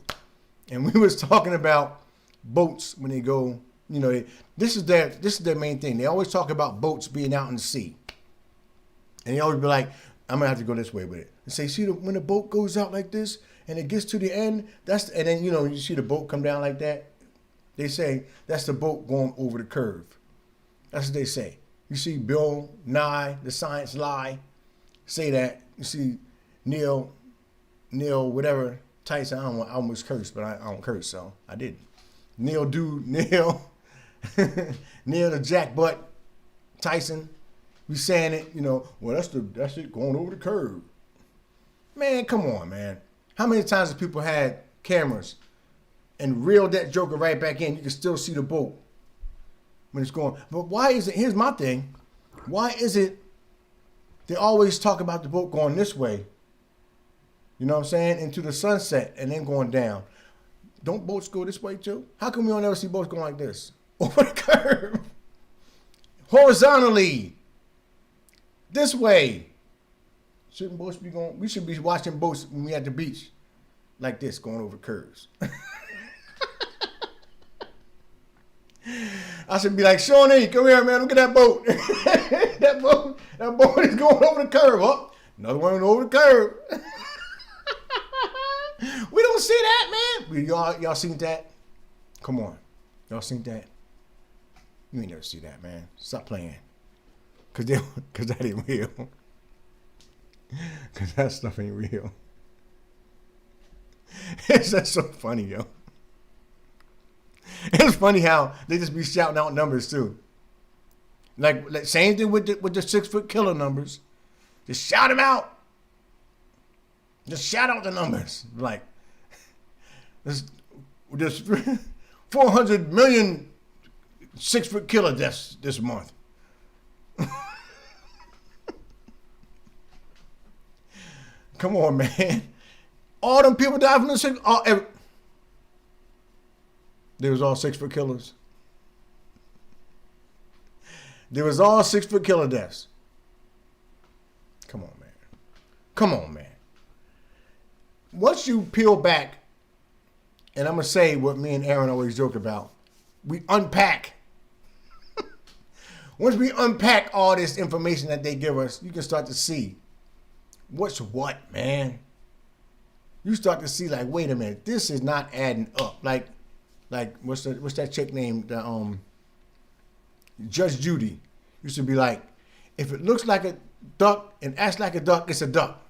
And we was talking about boats when they go, you know, this is their main thing. They always talk about boats being out in the sea. And they always be like, I'm going to have to go this way with it. And say, see, when the boat goes out like this and it gets to the end, and then, you know, you see the boat come down like that. They say, that's the boat going over the curve. That's what they say. You see Bill Nye, the Science Lie, say that. You see Neil, whatever, Tyson, I almost cursed, but I don't curse, so I didn't. Neil the jackbutt Tyson, we saying it, you know, well, that's it going over the curve. Man, come on, man. How many times have people had cameras and reeled that joker right back in? You can still see the boat when it's going. But why is it, here's my thing, why is it they always talk about the boat going this way, you know what I'm saying, into the sunset and then going down? Don't boats go this way too? How come we don't ever see boats going like this? Over the curve. Horizontally. This way. Shouldn't boats be going, we should be watching boats when we at the beach like this, going over curves. I should be like, Shawnee, come here, man. Look at that boat. that boat is going over the curve. Oh, another one over the curve. We don't see that, man. Y'all seen that? Come on. Y'all seen that? You ain't never see that, man. Stop playing. Cause that ain't real. Cause that stuff ain't real. It's just so funny, yo. It's funny how they just be shouting out numbers too. Like same thing with the 6 foot killer numbers. Just shout them out. Just shout out the numbers. Like there's 400 million 6 foot killer deaths this month. Come on, man. All them people died from the 6. They was all 6 foot killers. There was all 6 foot killer deaths. Come on, man. Come on, man. Once you peel back, and I'm going to say what me and Aaron always joke about, we unpack. Once we unpack all this information that they give us, you can start to see what's what, man. You start to see, like, wait a minute, this is not adding up. Like what's that chick named Judge Judy used to be like, if it looks like a duck and acts like a duck, it's a duck.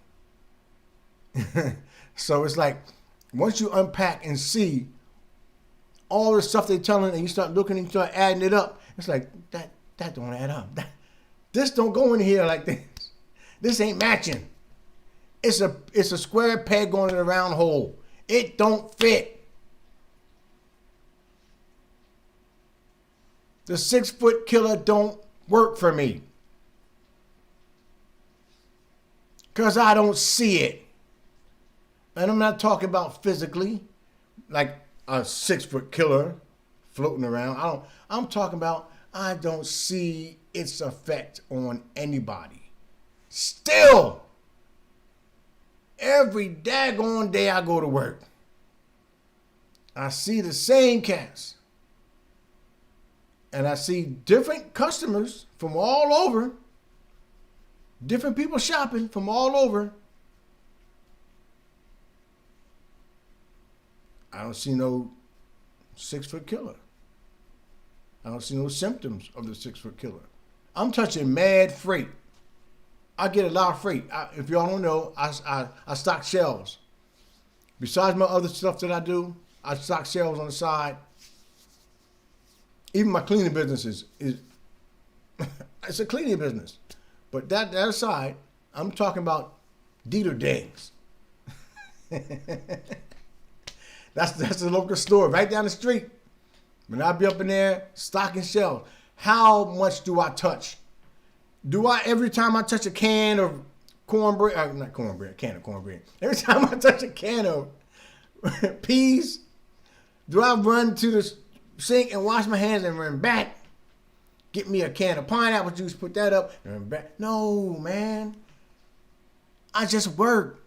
So it's like once you unpack and see all the stuff they're telling, and you start looking and you start adding it up, it's like that don't add up. This don't go in here like this. This ain't matching. It's a square peg going in a round hole. It don't fit. The 6 foot killer don't work for me. Because I don't see it. And I'm not talking about physically, like a 6 foot killer floating around. I'm talking about I don't see its effect on anybody. Still, every daggone day I go to work, I see the same cats. And I see different customers from all over, different people shopping from all over. I don't see no 6 foot killer. I don't see no symptoms of the 6 foot killer. I'm touching mad freight. I get a lot of freight. If y'all don't know, I stock shelves. Besides my other stuff that I do, I stock shelves on the side. Even my cleaning business is it's a cleaning business. But that aside, I'm talking about Dieter Dings. That's the local store right down the street. When I be up in there stocking shelves, how much do I touch? Do I, every time I touch a can of cornbread, not cornbread, a can of cornbread. Every time I touch a can of peas, do I run to the sink and wash my hands and run back? Get me a can of pineapple juice, put that up, and run back. No, man. I just work.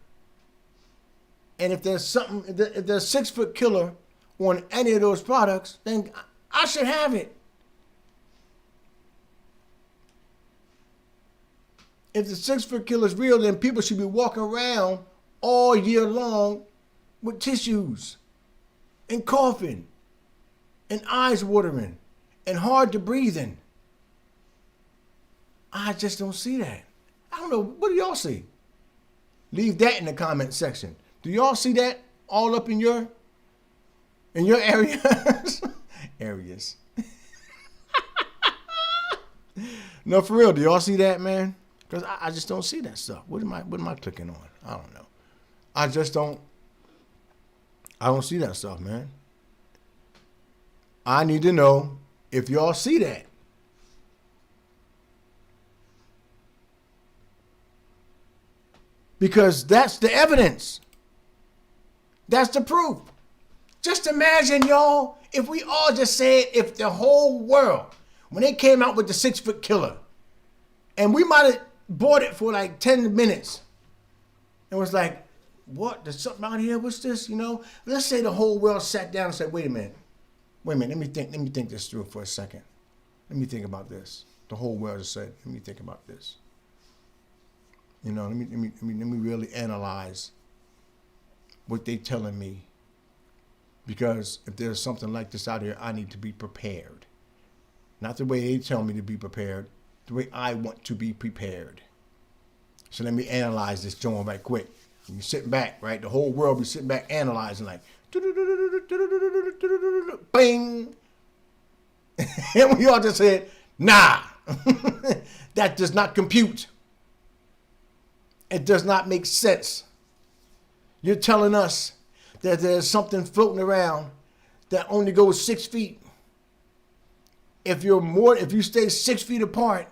And if there's something, if there's 6 foot killer on any of those products, then I should have it. If the 6 foot killer is real, then people should be walking around all year long with tissues and coughing and eyes watering and hard to breathe in. I just don't see that. I don't know. What do y'all see? Leave that in the comment section. Do y'all see that all up in your areas? Areas. No, for real. Do y'all see that, man? Because I just don't see that stuff. What am I clicking on? I don't know. I don't see that stuff, man. I need to know if y'all see that. Because that's the evidence. That's the proof. Just imagine, y'all, if we all just said, if the whole world, when they came out with the 6 foot killer, and we might have bought it for like 10 minutes, and was like, what, there's something out here, what's this, you know? Let's say the whole world sat down and said, wait a minute, let me think this through for a second. Let me think about this. The whole world just said, let me think about this. You know, let me really analyze what they telling me. Because if there's something like this out here, I need to be prepared. Not the way they tell me to be prepared, the way I want to be prepared. So let me analyze this joint right quick. You're sitting back, right? The whole world be sitting back analyzing like, bing. And we all just said, nah, that does not compute. It does not make sense. You're telling us that there's something floating around that only goes 6 feet. If you stay 6 feet apart,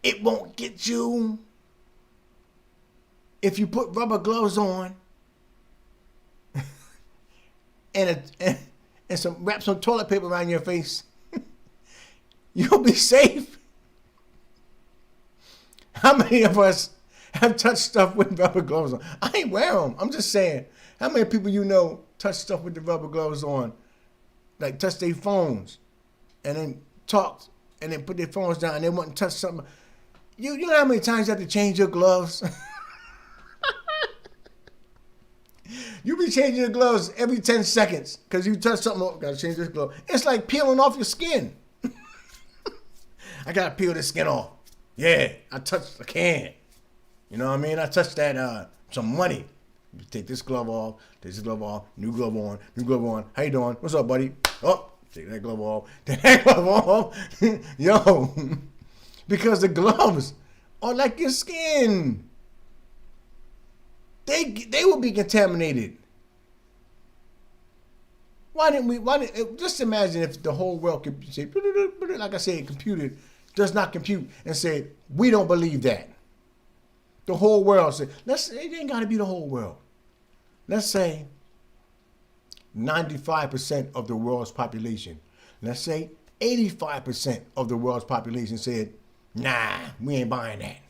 it won't get you. If you put rubber gloves on and wrap some toilet paper around your face, you'll be safe. How many of us have touched stuff with rubber gloves on? I ain't wear them. I'm just saying. How many people you know touch stuff with the rubber gloves on? Like touch their phones and then talk and then put their phones down and they want to touch something. You know how many times you have to change your gloves? You be changing your gloves every 10 seconds because you touch something. Oh, gotta change this glove. It's like peeling off your skin. I gotta peel this skin off. Yeah, I touched a can. You know what I mean? I touched that some money. You take this glove off, take this glove off, new glove on, new glove on. How you doing? What's up, buddy? Oh, take that glove off, take that glove off. Yo, because the gloves are like your skin. They will be contaminated. Why didn't just imagine if the whole world could say, like I said, computer does not compute and say, we don't believe that. The whole world said, it ain't got to be the whole world. Let's say 95% of the world's population, let's say 85% of the world's population said, nah, we ain't buying that.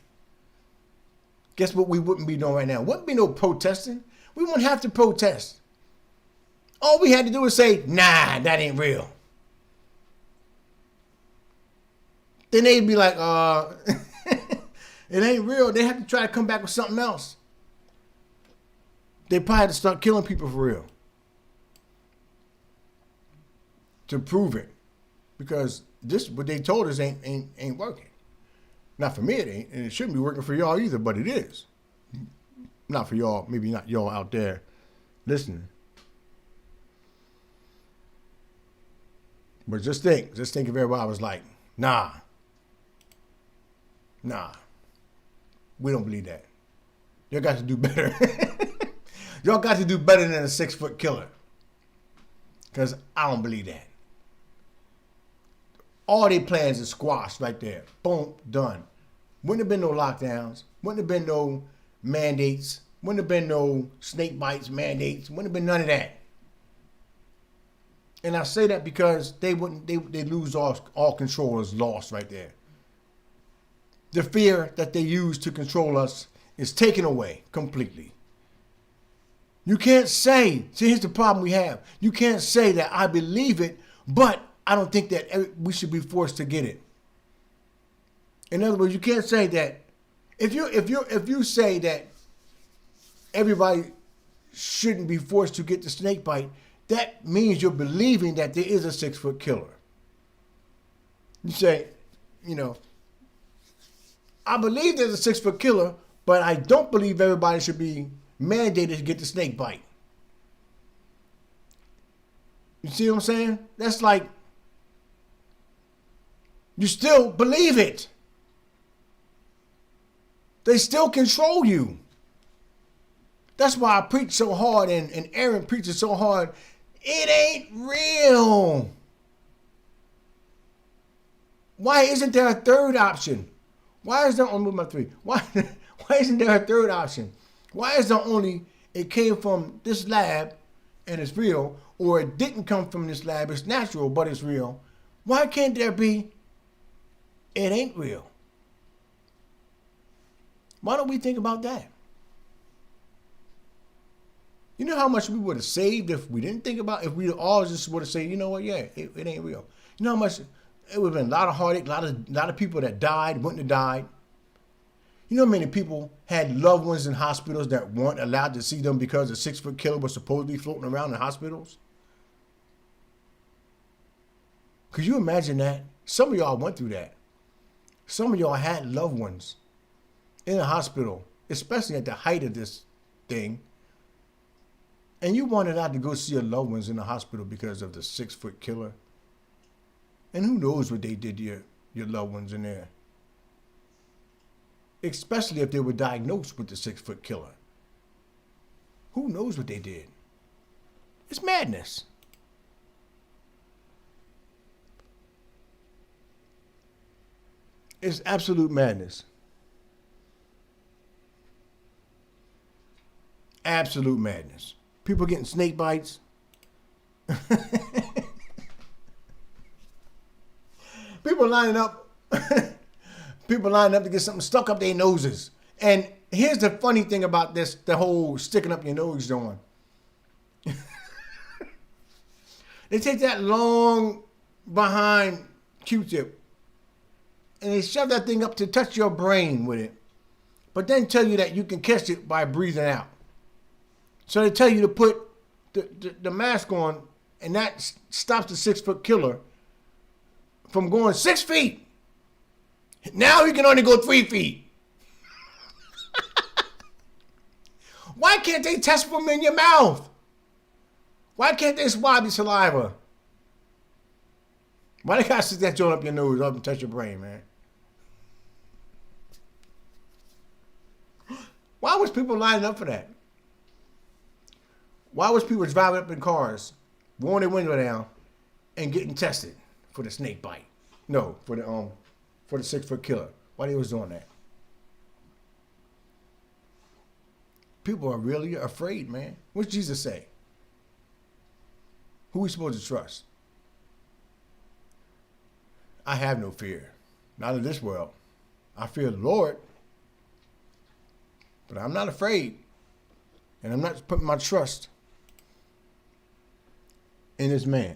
Guess what we wouldn't be doing right now? Wouldn't be no protesting. We wouldn't have to protest. All we had to do was say, nah, that ain't real. Then they'd be like, it ain't real. They have to try to come back with something else. They probably have to start killing people for real. To prove it. Because this, what they told us ain't working. Not for me it ain't, and it shouldn't be working for y'all either, but it is. Not for y'all, maybe not y'all out there listening. But just think if everybody was like, nah, we don't believe that. Y'all got to do better. Y'all got to do better than a 6-foot killer. Because I don't believe that. All their plans are squashed right there. Boom, done. Wouldn't have been no lockdowns. Wouldn't have been no mandates. Wouldn't have been no snake bites, mandates. Wouldn't have been none of that. And I say that because they lose all control is lost right there. The fear that they use to control us is taken away completely. You can't say, see, here's the problem we have. You can't say that I believe it, but I don't think that we should be forced to get it. In other words, you can't say that if you say that everybody shouldn't be forced to get the snake bite, that means you're believing that there is a 6-foot killer. You say, I believe there's a 6-foot killer, but I don't believe everybody should be mandated to get the snake bite. You see what I'm saying? That's like, you still believe it. They still control you. That's why I preach so hard and Aaron preaches so hard. It ain't real. Why isn't there a third option? Why is there only my three? Why isn't there a third option? Why is there only it came from this lab and it's real, or it didn't come from this lab, it's natural but it's real? Why can't there be it ain't real? Why don't we think about that? You know how much we would have saved if we didn't think about, if we all just would have said, you know what, yeah, it ain't real. You know how much, it would have been a lot of heartache, a lot of people that died, wouldn't have died. You know how many people had loved ones in hospitals that weren't allowed to see them because a 6-foot killer was supposedly floating around in hospitals? Could you imagine that? Some of y'all went through that. Some of y'all had loved ones in a hospital, especially at the height of this thing, and you wanted out to go see your loved ones in the hospital because of the 6-foot killer, and who knows what they did to your loved ones in there, especially if they were diagnosed with the 6-foot killer. Who knows what they did? It's madness. It's absolute madness. Absolute madness. People getting snake bites. People lining up. People lining up to get something stuck up their noses. And here's the funny thing about this, the whole sticking up your nose doing. They take that long behind Q-tip and they shove that thing up to touch your brain with it, but then tell you that you can catch it by breathing out. So they tell you to put the mask on, and that stops the 6-foot killer from going 6 feet. Now he can only go 3 feet. Why can't they test for them in your mouth? Why can't they swab your saliva? Why they gotta stick that joint up your nose up and touch your brain, man? Why was people lining up for that? Why was people driving up in cars, rolling their window down, and getting tested for the snake bite? No, for the 6-foot killer. Why they was doing that? People are really afraid, man. What's Jesus say? Who are we supposed to trust? I have no fear. Not in this world. I fear the Lord. But I'm not afraid. And I'm not putting my trust in this man.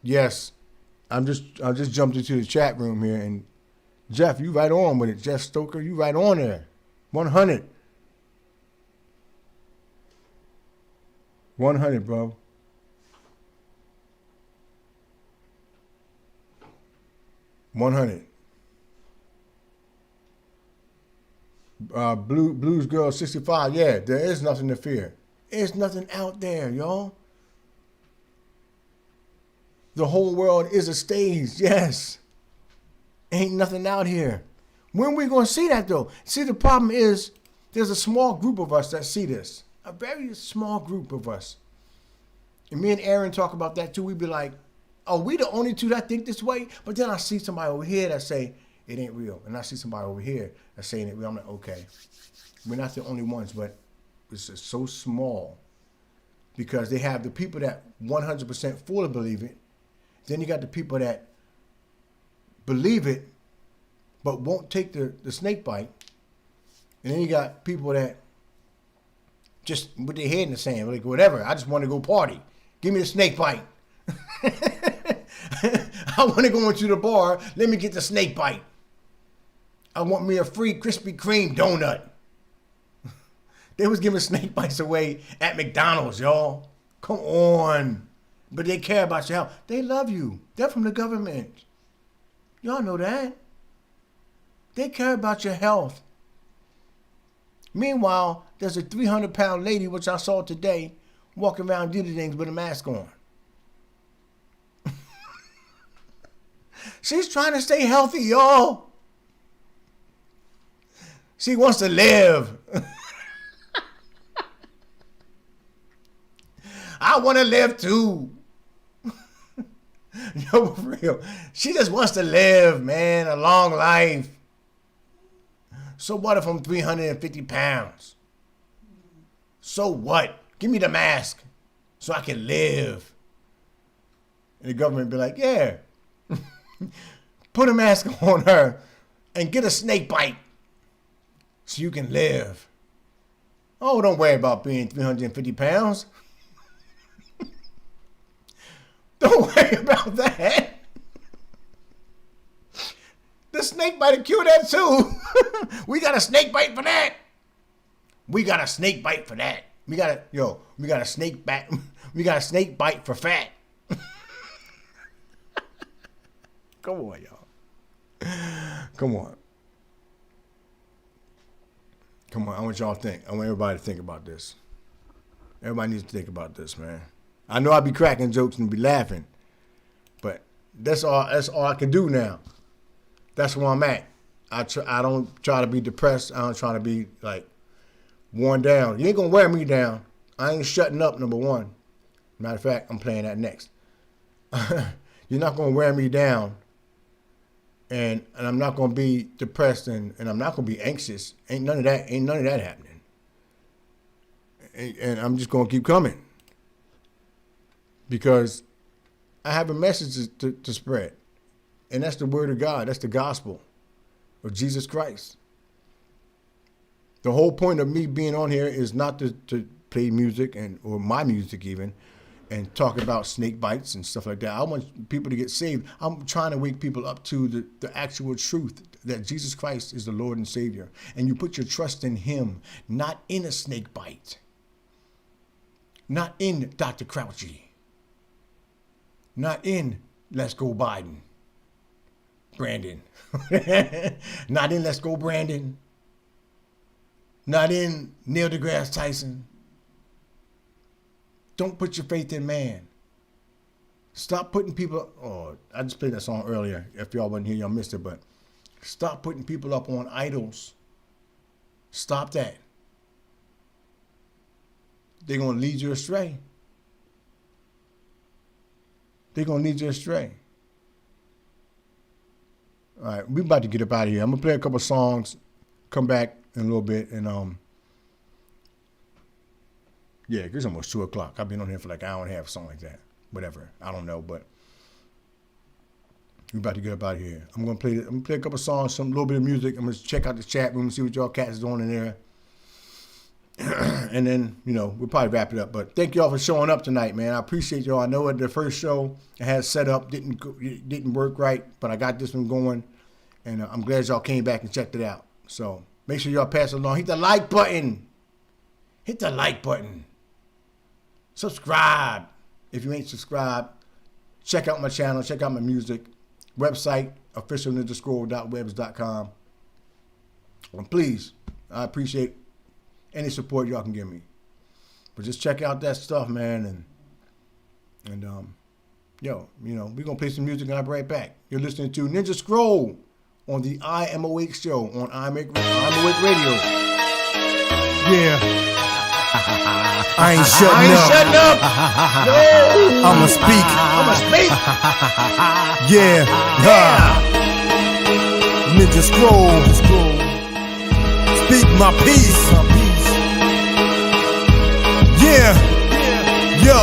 Yes, I just jumped into the chat room here, and Jeff, you right on with it. Jeff Stoker, you right on there. 100. 100, bro. $100. Blues Girl 65. Yeah, there is nothing to fear. There's nothing out there, y'all. The whole world is a stage. Yes. Ain't nothing out here. When we gonna see that though? See, the problem is there's a small group of us that see this. A very small group of us. And me and Aaron talk about that too. We be like, are we the only two that think this way? But then I see somebody over here that say it ain't real. And I see somebody over here that's saying it real. I'm like, okay, we're not the only ones, but it's just so small because they have the people that 100% fully believe it. Then you got the people that believe it but won't take the snake bite. And then you got people that just with their head in the sand, like whatever, I just want to go party. Give me the snake bite. I want to go into the bar. Let me get the snake bite. I want me a free Krispy Kreme donut. They was giving snake bites away at McDonald's, y'all. Come on. But they care about your health. They love you. They're from the government. Y'all know that. They care about your health. Meanwhile, there's a 300-pound lady, which I saw today, walking around doing things with a mask on. She's trying to stay healthy, y'all. She wants to live. I want to live too. Yo, for real. She just wants to live, man, a long life. So what if I'm 350 pounds? So what? Give me the mask so I can live. And the government be like, yeah. Put a mask on her and get a snake bite so you can live. Oh, don't worry about being 350 pounds. Don't worry about that. The snake bite will cure that too. We got a snake bite for that. We got a snake bite for that. We got a snake bite. We got a snake bite for fat. Come on, y'all. Come on. Come on, I want y'all to think. I want everybody to think about this. Everybody needs to think about this, man. I know I be cracking jokes and be laughing, but that's all I can do now. That's where I'm at. I don't try to be depressed. I don't try to be like worn down. You ain't gonna wear me down. I ain't shutting up, number one. Matter of fact, I'm playing that next. You're not gonna wear me down, and I'm not gonna be depressed, and I'm not gonna be anxious. Ain't none of that happening. And I'm just gonna keep coming because I have a message to spread, and that's the word of God. That's the gospel of Jesus Christ. The whole point of me being on here is not to play music or my music even, and talk about snake bites and stuff like that. I want people to get saved. I'm trying to wake people up to the actual truth that Jesus Christ is the Lord and Savior. And you put your trust in him, not in a snake bite. Not in Dr. Crouchy. Not in Let's Go Biden. Brandon. Not in Let's Go Brandon. Not in Neil deGrasse Tyson. Don't put your faith in man. Stop putting people, I just played that song earlier. If y'all wasn't here, y'all missed it, but stop putting people up on idols. Stop that. They're going to lead you astray. They're going to lead you astray. All right, we about to get up out of here. I'm going to play a couple songs, come back in a little bit, and yeah, it's almost 2 o'clock. I've been on here for like an hour and a half, something like that. Whatever. I don't know, but we're about to get up out of here. I'm gonna play a couple songs, a little bit of music. I'm gonna check out the chat room, see what y'all cats is doing in there. And then, we'll probably wrap it up. But thank y'all for showing up tonight, man. I appreciate y'all. I know at the first show I had set up didn't work right, but I got this one going, and I'm glad y'all came back and checked it out. So make sure y'all pass it along. Hit the like button. Hit the like button. Subscribe. If you ain't subscribed, check out my channel, check out my music. Website, officialninjascroll.webs.com. And please, I appreciate any support y'all can give me. But just check out that stuff, man. And we're going to play some music and I'll be right back. You're listening to Ninja Scroll on the I Am Awake show on I'm Awake Radio. Yeah. I ain't shutting up. No. I'ma speak. Yeah. Ninja Scroll. Speak my peace. Yeah. Yo.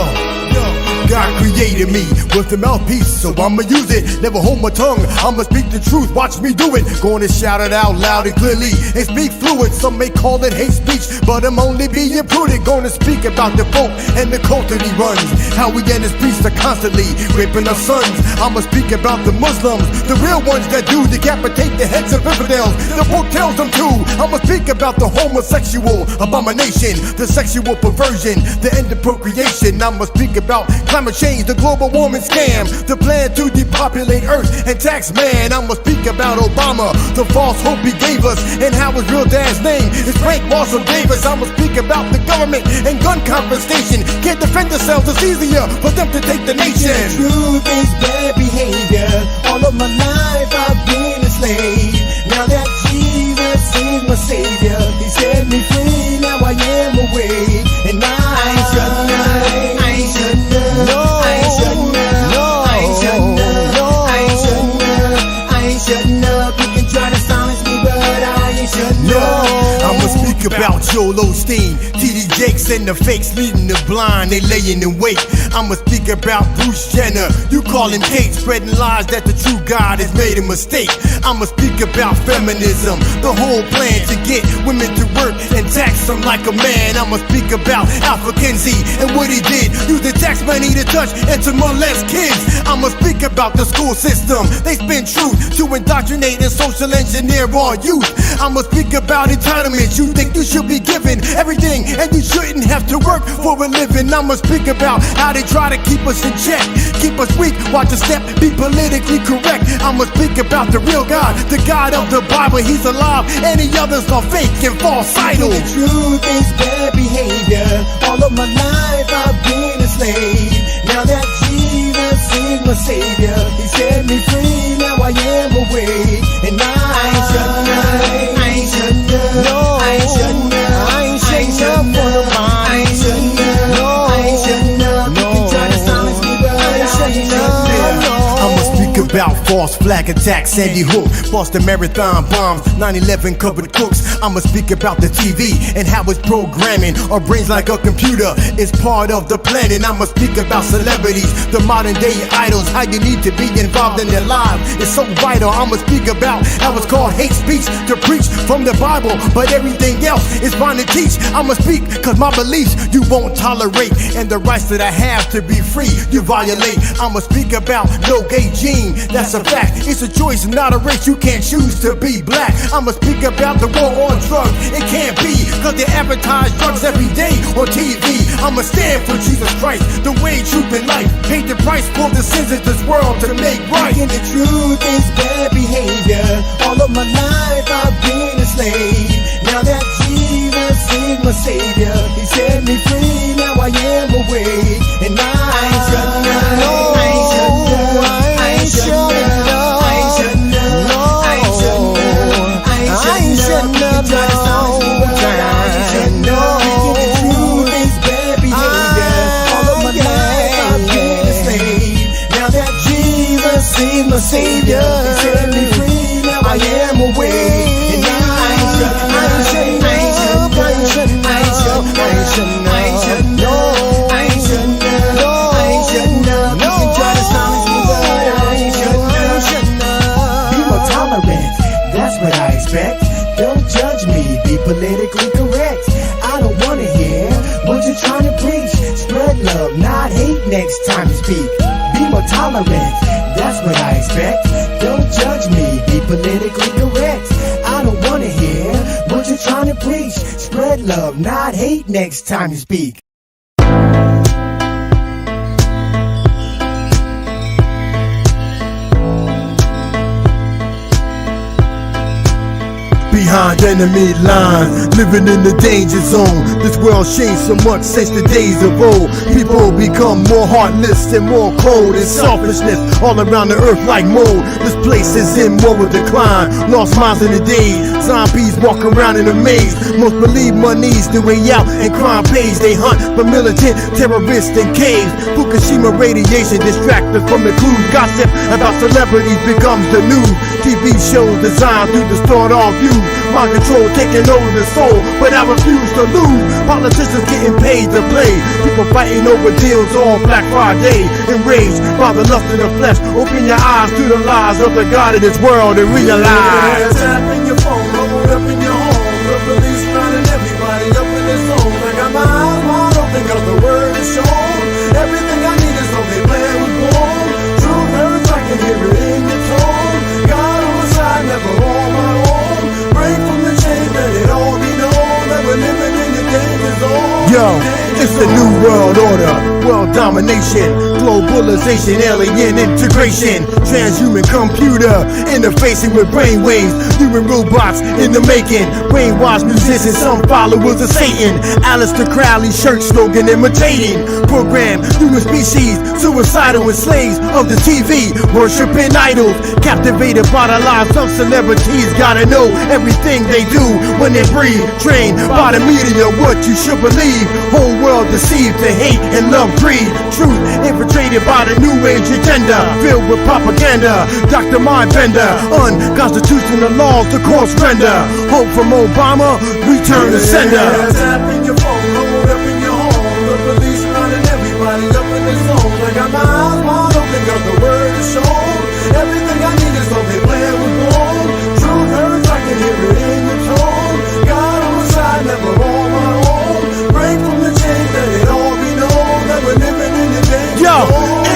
God created me with a mouthpiece, so I'ma use it. Never hold my tongue, I'ma speak the truth. Watch me do it. Gonna shout it out loud and clearly and speak fluid. Some may call it hate speech, but I'm only being prudent. Gonna speak about the folk and the culture he runs. How we and his priests are constantly raping our sons. I'ma speak about the Muslims, the real ones that do decapitate the heads of infidels. The book tells them to. I'ma speak about the homosexual abomination, the sexual perversion, the end of procreation. I'ma speak about climate change, the global warming scam, the plan to depopulate Earth and tax man. I'ma speak about Obama, the false hope he gave us, and how his real dad's name is Frank Marshall Davis. I'ma speak about the government and gun confiscation. Can't defend themselves, it's easier for them to take the nation. Truth is bad behavior. All of my life I've been a slave. Now that Jesus is my savior, he set me free. Now I am awake, and I ain't shutting up. I ain't shutting up. Shutting up, you can try to silence me, but I ain't shutting up. I'ma speak about Joel Osteen, T.D. Jakes, and the fakes leading the blind, they laying in wait. I'ma speak about Bruce Jenner, you call him Kate, spreading lies that the true God has made a mistake. I'ma speak about feminism, the whole plan to get women to work and tax them like a man. I'ma speak about Alpha Kinsey and what he did, use the tax money to touch and to molest kids. I'ma speak about the school system, they spin truth to indoctrinate and social engineer our youth. I'ma speak about entitlements, you think you should be given everything and you shouldn't have to work for a living. I'ma speak about how they try to keep us in check, keep us weak, watch us step, be politically correct. I'ma speak about the real God, the God of the Bible. He's alive, any others are fake and false idols. The truth is bad behavior. All of my life I've been a slave. Now that Jesus is my Savior, He set me free. Now I am awake, and I shouldn't about false flag attacks, Sandy Hook, Boston Marathon bombs, 9/11 covered crooks. I'ma speak about the TV and how it's programming our brains like a computer. It's part of the plan, and I'ma speak about celebrities, the modern day idols, how you need to be involved in their lives. It's so vital. I'ma speak about how it's called hate speech to preach from the Bible, but everything else is fine to teach. I'ma speak cause my beliefs you won't tolerate, and the rights that I have to be free you violate. I'ma speak about no gay gene, that's a fact. It's a choice, not a race. You can't choose to be black. I'ma speak about the war on drugs. It can't be, cause they advertise drugs every day on TV. I'ma stand for Jesus Christ, the way, truth, and life. Paid the price for the sins of this world to make right. And the truth is bad behavior. All of my life I've been a slave. Now that Jesus is my Savior, He set me free. Now I am awake, and I shouldn't know. My Savior, He set me free. Now I am awake, and I shouldn't know. Be more tolerant, that's what I expect. Don't judge me, be politically correct. I don't wanna hear what you're trying to preach. Spread love, not hate next time you speak. Be more tolerant, that's what I expect. Don't judge me, be politically correct. I don't wanna hear what you're trying to preach. Spread love, not hate next time you speak. Behind enemy lines, living in the danger zone. This world changed so much since the days of old. People become more heartless and more cold, and selfishness all around the earth like mold. This place is in moral decline, lost minds in the days. Zombies walk around in a maze. Most believe money's the way out and crime pays. They hunt for militant terrorists in caves. Fukushima radiation distracts us from the clues. Gossip about celebrities becomes the news. TV shows designed to distort our views. Mind control taking over the soul, but I refuse to lose. Politicians getting paid to play. People fighting over deals on Black Friday. Enraged by the lust of the flesh. Open your eyes to the lies of the God of this world and realize. Tap in your phone, hold up in your home. The police running everybody up in the zone. I got my eyes wide open cause the word is shown. Everything I need is only plan with born. True hurts, I can hear it in your tone. God on my side, never on my own. Break from the chain, let it all be known that we're living in the danger zone. Yo, it's the new world order, world domination, globalization, alien integration, transhuman computer interfacing with brainwaves, human robots in the making, brainwashed musicians, some followers of Satan. Aleister Crowley shirt slogan imitating, program human species, suicidal and slaves of the TV, worshiping idols, captivated by the lives of celebrities. Gotta know everything they do when they breathe, trained by the media, what you should believe. Whole world deceived to hate and love greed. Truth infiltrated by the new age agenda, filled with propaganda. Dr. Mindbender, unconstitutional laws to cause render. Hope from Obama, return to sender. Tap in your phone, hold up in your home. The police running everybody up in the zone. I got my eyes wide open cause the word is shown. Everything I need is only plan with born. Truth hurts, I can hear it in your tone. God on my side, never on my own. Break from the chains, let it all be known that we're living in the danger zone. Yo,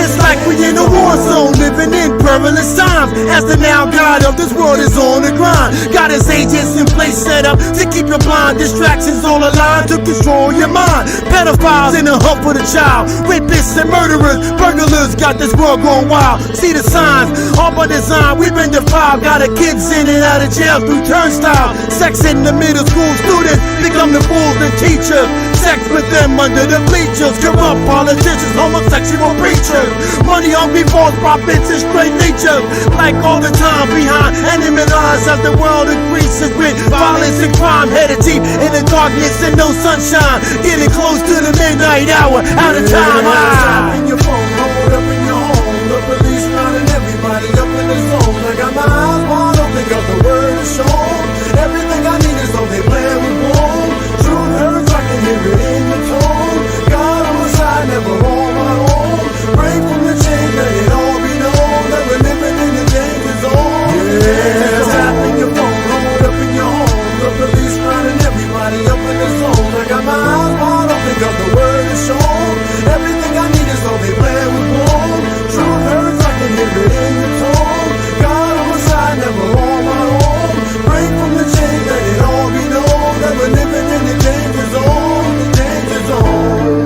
it's like we in a war zone, living in perilous times. times as the now God of this world is on the grind. Got his agents in place set up to keep you blind. Distractions all aligned to control your mind. Pedophiles in the hunt for the child. Rapists and murderers, burglars got this world going wild. See the signs, all by design, we've been defiled. Got the kids in and out of jail through turnstile. Sex in the middle school, students become the fools and teachers. Sex with them under the bleachers. Corrupt politicians, homosexual preachers. Money hungry false prophets and straight leechers. Like all the time behind enemy lines as the world increases with violence and crime. Headed deep in the darkness and no sunshine. Getting close to the midnight hour, out of time. In your phone, hold up in your home. The police rounding everybody up in the zone. I got my eyes wide open, got the word is shown. Everything I need is on their plan with home. Truth hurts, I can hear it in your tone. God on my side, never on my own. Break from the chain, let it all be known that we're living in the danger zone. Yeah, tap in your phone, hold up in your home. The police rounding everybody up in the zone. I got my eyes wide open, got the word is shown. Everything I need is on their plan with home. Truth hurts, I can hear it in your tone. God on my side, never on my own. Break from the chain, let it all be known that we're living in the danger zone, the danger zone.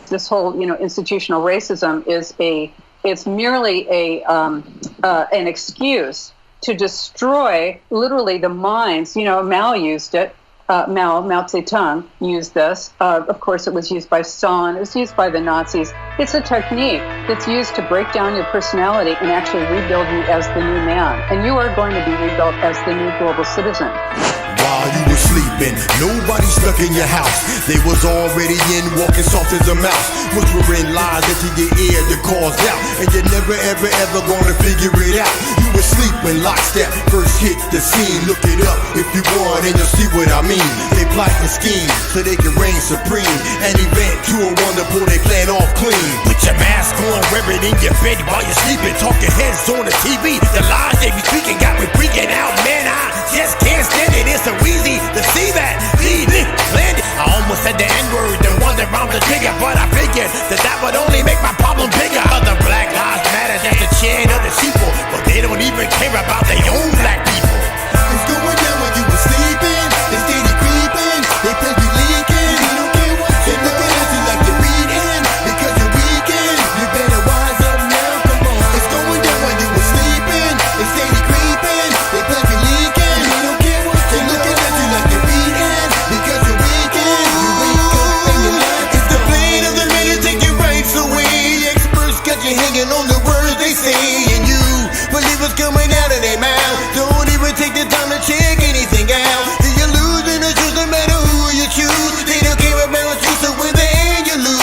This whole, institutional racism it's merely an excuse to destroy literally the minds. Mao used it. Mao Zedong used this. Of course, it was used by Stalin. It was used by the Nazis. It's a technique that's used to break down your personality and actually rebuild you as the new man. And you are going to be rebuilt as the new global citizen. While you were sleeping, nobody stuck in your house. They was already in, walking soft as a mouse. Whispering lies into your ear to cause doubt. And you're never, ever, ever gonna figure it out. You were sleeping, lockstep, first hit the scene. Look it up if you want and you'll see what I mean. They plot and scheme so they can reign supreme. An event to a wonderful, they plan off clean. Put your mask on, wear it in your bed while you're sleeping. Talking heads on the TV. The lies they be speaking got me freaking out, man. I just can't stand it. It's so easy to see that. Landed. I almost said the N-word and wasn't around the trigger, but I figured that would only make my problem bigger. Other Black Lives Matter, that's the chant of the people, but they don't even care about their own black people. It's going down when you were sleeping. They steady creeping. They play you leaking. You don't care what they looking at you like you're reading because you're weakened. You better wise up now. Come on. It's going down when you were sleeping. They steady creeping. They play you leaking. You don't care what they looking at you like you're reading because you're weakened. You wake up and your life is the plane of the minute take your rights away. Experts got you hanging on the words they say, and you believe what's coming out of their mouth. Don't even take the time to check anything out. You're losing the truth no matter who you choose. They don't care about you, so when they end you lose.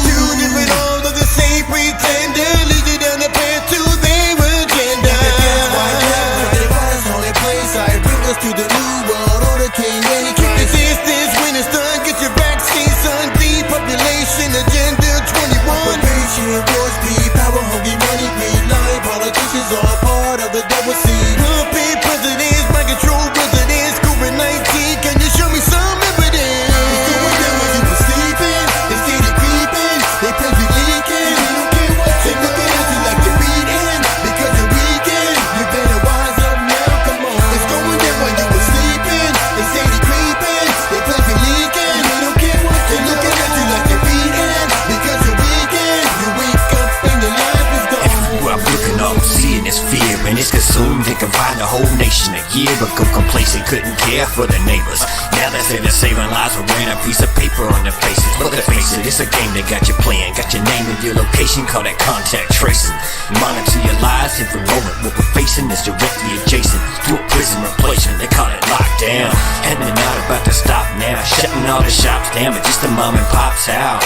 Two different arms of the same pretender lead you down the path to their agenda. Their bodies on their place, I bring us to the new world order. King any keep resistance when it's done. Get your vaccine, son. Depopulation agenda 21. Operation War Speed, power hungry, money greed, lying politicians are part of the double C. Puppet presidents, my control residents, COVID-19. Can you show me some evidence? It's going down when you were sleeping. They steady creeping. They play you leaking. You don't care what they looking at you like you're reading because you're weakened. You better wise up now. Come on. It's going down when you were sleeping. They steady creeping. They play you leaking. You don't care what they looking at you like you're reading because you're weakened. You wake up and your life is gone. Everywhere I'm looking up, seeing this fear, and it's consumed and confined the whole nation. A year ago, complacent, couldn't care for the neighbors. Now they say they're saving lives, we're wearing a piece of paper on their faces. But let's face it, it's a game that got you playing. Got your name and your location, call that contact tracing. Monitor your lives every moment. What we're facing is directly adjacent to a prison replacement. They call it lockdown, and they're not about to stop now. Shutting all the shops down, but just the mom and pops out.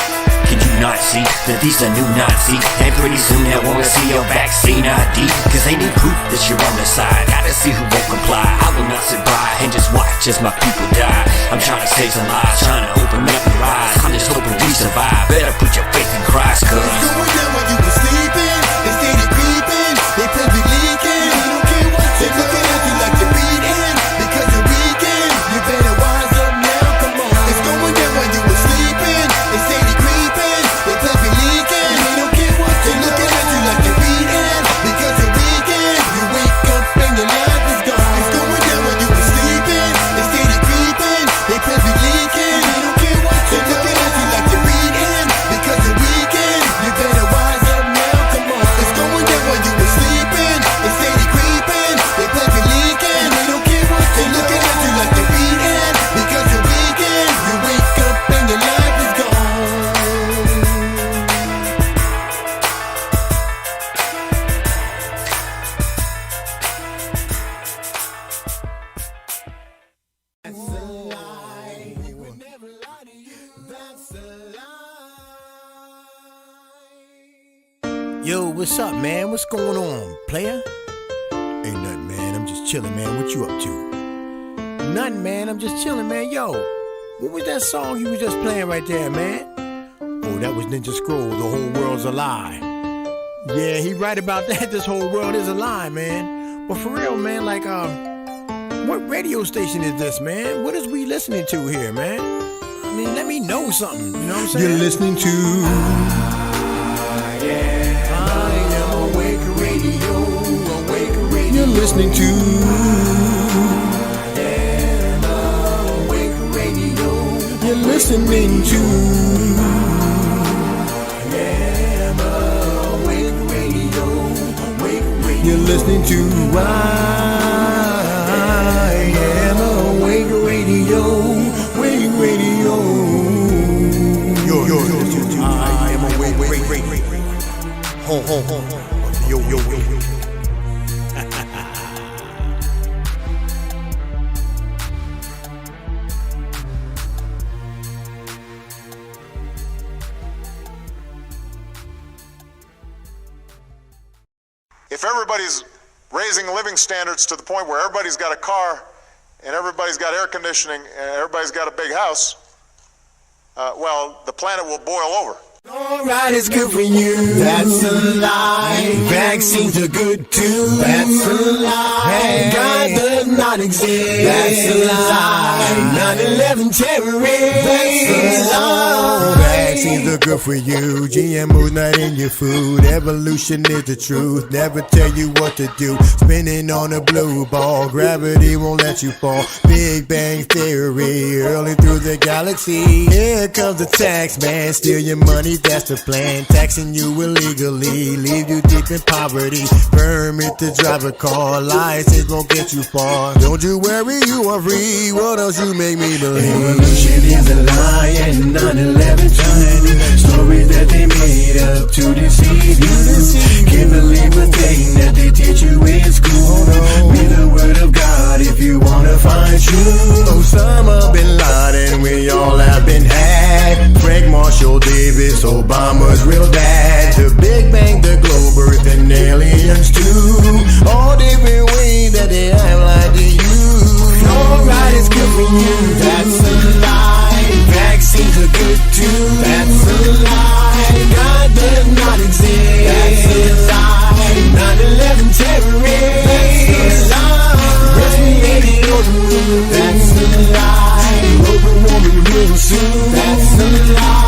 Can you not see that these are new Nazis? And pretty soon they wanna see your vaccine ID, cause they need proof that you're on the side. Gotta see who won't comply. I will not sit by and just watch as my people die. I'm trying to save some lives, trying to open up your eyes. I'm just hoping we survive. Better put your faith in Christ, cause it's going down when you were sleeping. They steady creeping. They play you leaking. You don't care what they looking at you like you're reading because you're weakened. You better wise up now. Come on. It's going down when you were sleeping. They steady creeping. Yo, what's up, man? What's going on, player? Ain't nothing, man. I'm just chilling, man. What you up to? Nothing, man. I'm just chilling, man. Yo, what was that song you was just playing right there, man? Oh, that was Ninja Scroll, The Whole World's a Lie. Yeah, he right about that. This whole world is a lie, man. But for real, man, like, what radio station is this, man? What is we listening to here, man? I mean, let me know something, you know what I'm saying? You're listening to Awake Radio, Awake Radio. You're listening to Awake Radio. You're listening to Awake Radio, Awake Radio. You're listening to I am Awake Radio, Awake Radio. Yo, I am Awake Radio. Ho, ho, ho, ho. Yo. If everybody's raising living standards to the point where everybody's got a car and everybody's got air conditioning and everybody's got a big house, well, the planet will boil over. Alright, it's good for you. That's a lie. Vaccines are good too. That's a lie. God does not exist. That's a lie. 9/11 terrorists. That's a lie. Vaccines are good for you. GMO's not in your food. Evolution is the truth. Never tell you what to do. Spinning on a blue ball. Gravity won't let you fall. Big Bang Theory. Early through the galaxy. Here comes the tax man. Steal your money. That's the plan, taxing you illegally, leave you deep in poverty. Permit to drive a car, license won't get you far. Don't you worry, you are free. What else you make me believe? Evolution is a lie and 9/11 true. Stories that they made up to deceive you. Can't believe a thing that they teach you in school. Read the word of God if you wanna find truth. Osama bin Laden, we all have been hacked. Frank Marshall Davis, Obama's real dad. The Big Bang, the globe, Earth, and aliens too. All different ways that they have lied to you. Alright, it's good for you. That's a lie. Vaccines are good too. That's a lie. God does not exist. That's a lie. 9/11 terrorists. That's a lie. Respirated on the moon. That's a lie. Global warming real soon. That's a lie.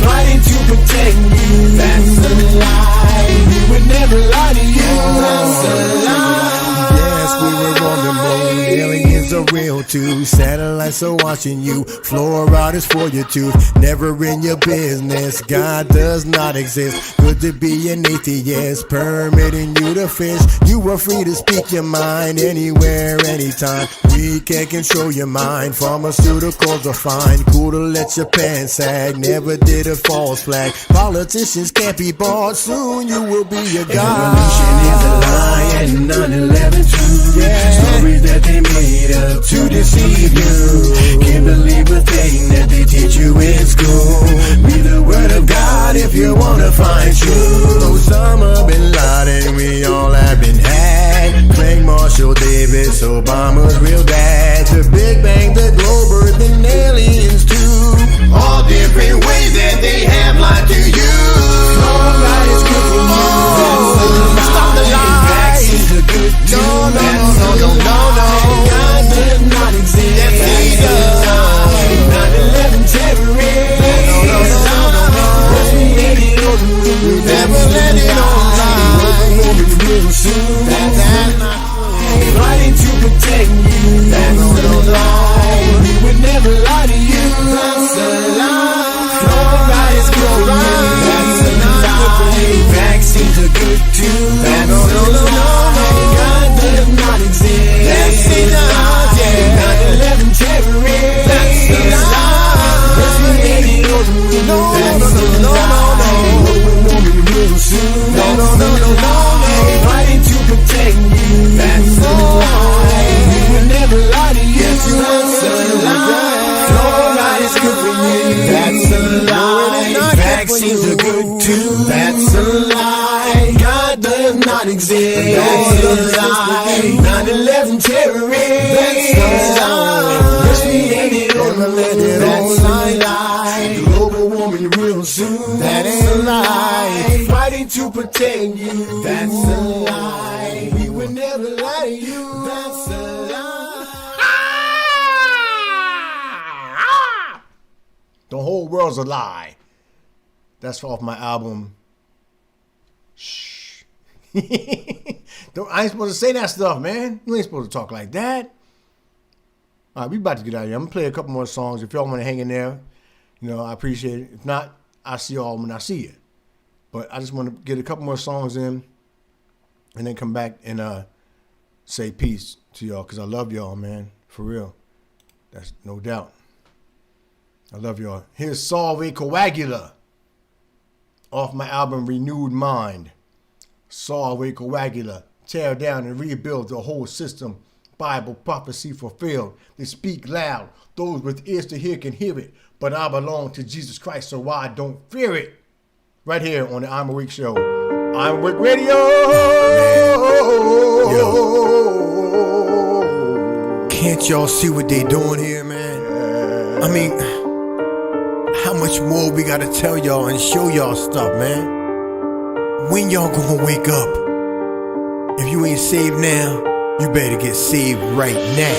Fighting to protect you. That's a lie. We would never lie to you. That's a lie. Yes, we were on the moon. Aliens are real too. Satellites are watching you. Fluoride is for your tooth. Never in your business. God does not exist. Good to be an atheist. Permitting you to fish. You are free to speak your mind anywhere, anytime. We can control your mind. Pharmaceuticals are fine. Cool to let your pants sag. Never did a false flag. Politicians can't be bought. Soon you will be a god. Evolution is a lie and 9/11 true. Yeah. Stories that they made up to deceive you. Can't believe a thing that they teach you in school. Read the word of God if you wanna find truth. Osama bin Laden, we all have been hacked. Frank Marshall Davis, Obama's real dad. The Big Bang, the globe, Earth, and aliens too. All different ways that they have lied to you. Alright, it's good for you. Stop the lie. Vaccines are good too. No. God does not exist. That's a lie. 9/11 terrorists. Never let it on real soon. That's a lie. Fighting to protect you. That's a lie. We would never lie to you. That's a lie. Alright, it's good for you. That's a lie. Vaccines are good too. That's a lie. God does not exist. That's a lie. 9/11 terrorists. That's a lie. Respirated on the moon. That's a lie. Global warming real soon. No. Fighting to protect you. That's a lie. We would never lie to you. That's a lie. Fluoride is good for you. That's a lie. Vaccines are good too. That's a lie. does not exist. That's a lie. 9/11 terrorists. That's a lie. Yes, we ain't it on the letter. That's a lie. Global warming real soon. That ain't a lie. Fighting to protect you. That's a lie. We would never lie to you. That's a lie. The whole world's a lie. That's off my album. Shh. I ain't supposed to say that stuff, man. You ain't supposed to talk like that. All right, we about to get out of here. I'm gonna play a couple more songs. If y'all want to hang in there, you know, I appreciate it. If not, I'll see y'all when I see you. But I just want to get a couple more songs in and then come back and say peace to y'all, because I love y'all, man. For real. That's no doubt. I love y'all. Here's Salve Coagula off my album Renewed Mind. Salve Coagula. Tear down and rebuild the whole system. Bible prophecy fulfilled. They speak loud. Those with ears to hear can hear it. But I belong to Jesus Christ, so I don't fear it. Right here on the I'm Awake Show. I'm Awake Radio. Yo. Can't y'all see what they doing here, man? I mean, how much more we gotta tell y'all and show y'all stuff, man? When y'all gonna wake up? If you ain't saved now, you better get saved right now.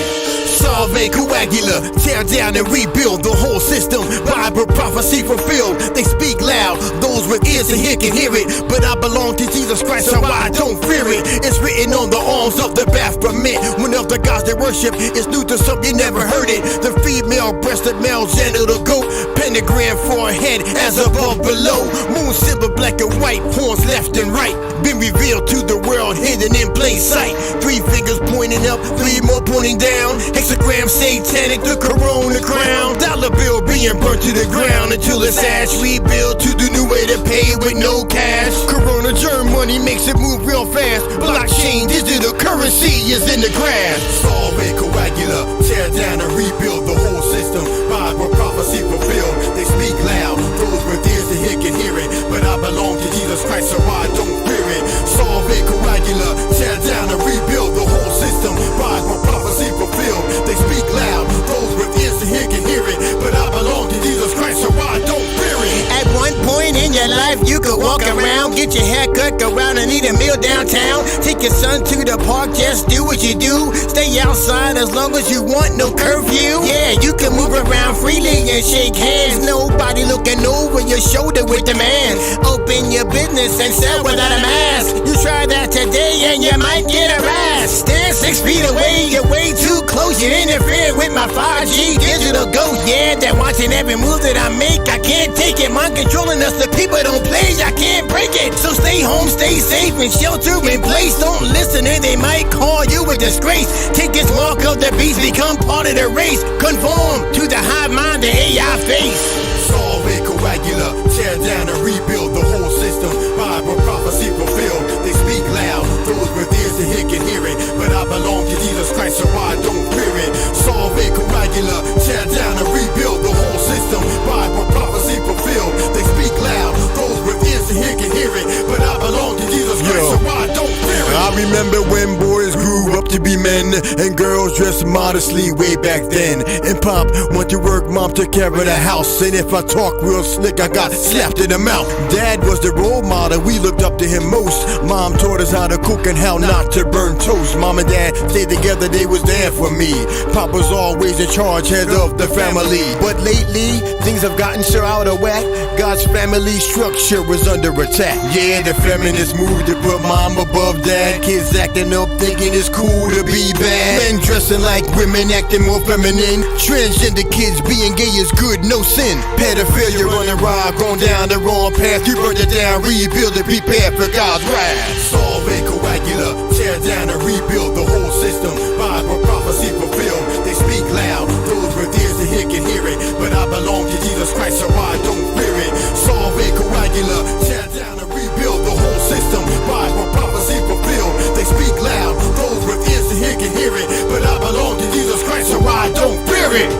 Salve Coagula, tear down and rebuild the whole system. Bible prophecy fulfilled. They speak loud. Those with ears to hear can hear it. But I belong to Jesus Christ, so I don't fear it. It's written on the arms of the Baphomet. One of the gods they worship is new to some, you never heard it. The female-breasted male genital goat. Pentagram forehead as above below. Moon symbol black and white. Horns left and right. Been revealed to the world, hidden in plain sight. 3 fingers pointing up, 3 more pointing down. Hexagram satanic, the corona crown. Dollar bill being burnt to the ground until it's ash. Rebuild to the new way to pay with no cash. Corona germ money makes it move real fast. Blockchain, digital currency is in the grass. Salve Coagula, tear down and rebuild the whole system. Bible prophecy fulfilled. They speak loud. Those with ears to hear can hear it. But I belong to Jesus Christ, so I don't fear it. Salve Coagula, tear down and rebuild the whole system. Bible prophecy fulfilled. They speak loud. Those with ears to hear can hear it. But I belong to Jesus Christ, so I don't fear it. At one point in your life, you could walk around, get your hair cut, go around and eat a meal downtown. Take your son to the park, just do what you do. Stay outside as long as you want, no curfew. Yeah, you can move around freely and shake hands. Nobody looking over your shoulder with demand. Open your business and sell without a mask. You try that today and you might get harassed. Stand 6 feet away, you're way too close. You interfere with my 5G digital ghost. Yeah, they're watching every move that I make. I can't take it, mind controlling us. The people don't play, I can't break it. So stay home, stay safe and shelter in place. Don't listen and they might call you a disgrace. Take this mark of the beast, become part of the race. Conform to the hive mind the AI face. Salve Coagula, tear down and rebuild the whole system. Bible prophecy fulfilled. They speak loud. Those with ears to hear can hear it. But I belong to Jesus Christ, so I don't fear it. Salve Coagula, tear down and rebuild the whole system. Bible prophecy fulfilled. They speak loud. Those with ears to hear can hear it. But I belong to Jesus Christ, so I don't fear it. I remember when boys grew up to be men and girls dressed modestly way back then. And Pop went to work, Mom took care of the house. And if I talk real slick, I got slapped in the mouth. Dad was the role model, we looked up to him most. Mom taught us how to cook and how not to burn toast. Mom and Dad stayed together, they was there for me. Pop was always in charge, head of the family. But lately, things have gotten so out of whack. God's family structure was under attack. Yeah, the feminists moved to put Mom above Dad. Kids acting up thinking it's cool to be bad. Men dressing like women, acting more feminine. Transgender kids being gay is good, no sin. Pedophilia running wild, going down the wrong path. You burn it down, rebuild it, prepare for God's wrath. Salve Coagula, tear down and rebuild the whole system. Bible prophecy fulfilled. They speak loud. Those with ears to hear can hear it. But I belong to Jesus Christ, so I don't fear it. Salve Coagula, tear down and rebuild the whole system. Bible prophecy fulfilled. They speak loud. Those with ears to hear can hear it. But I belong to Jesus Christ, so I don't fear it.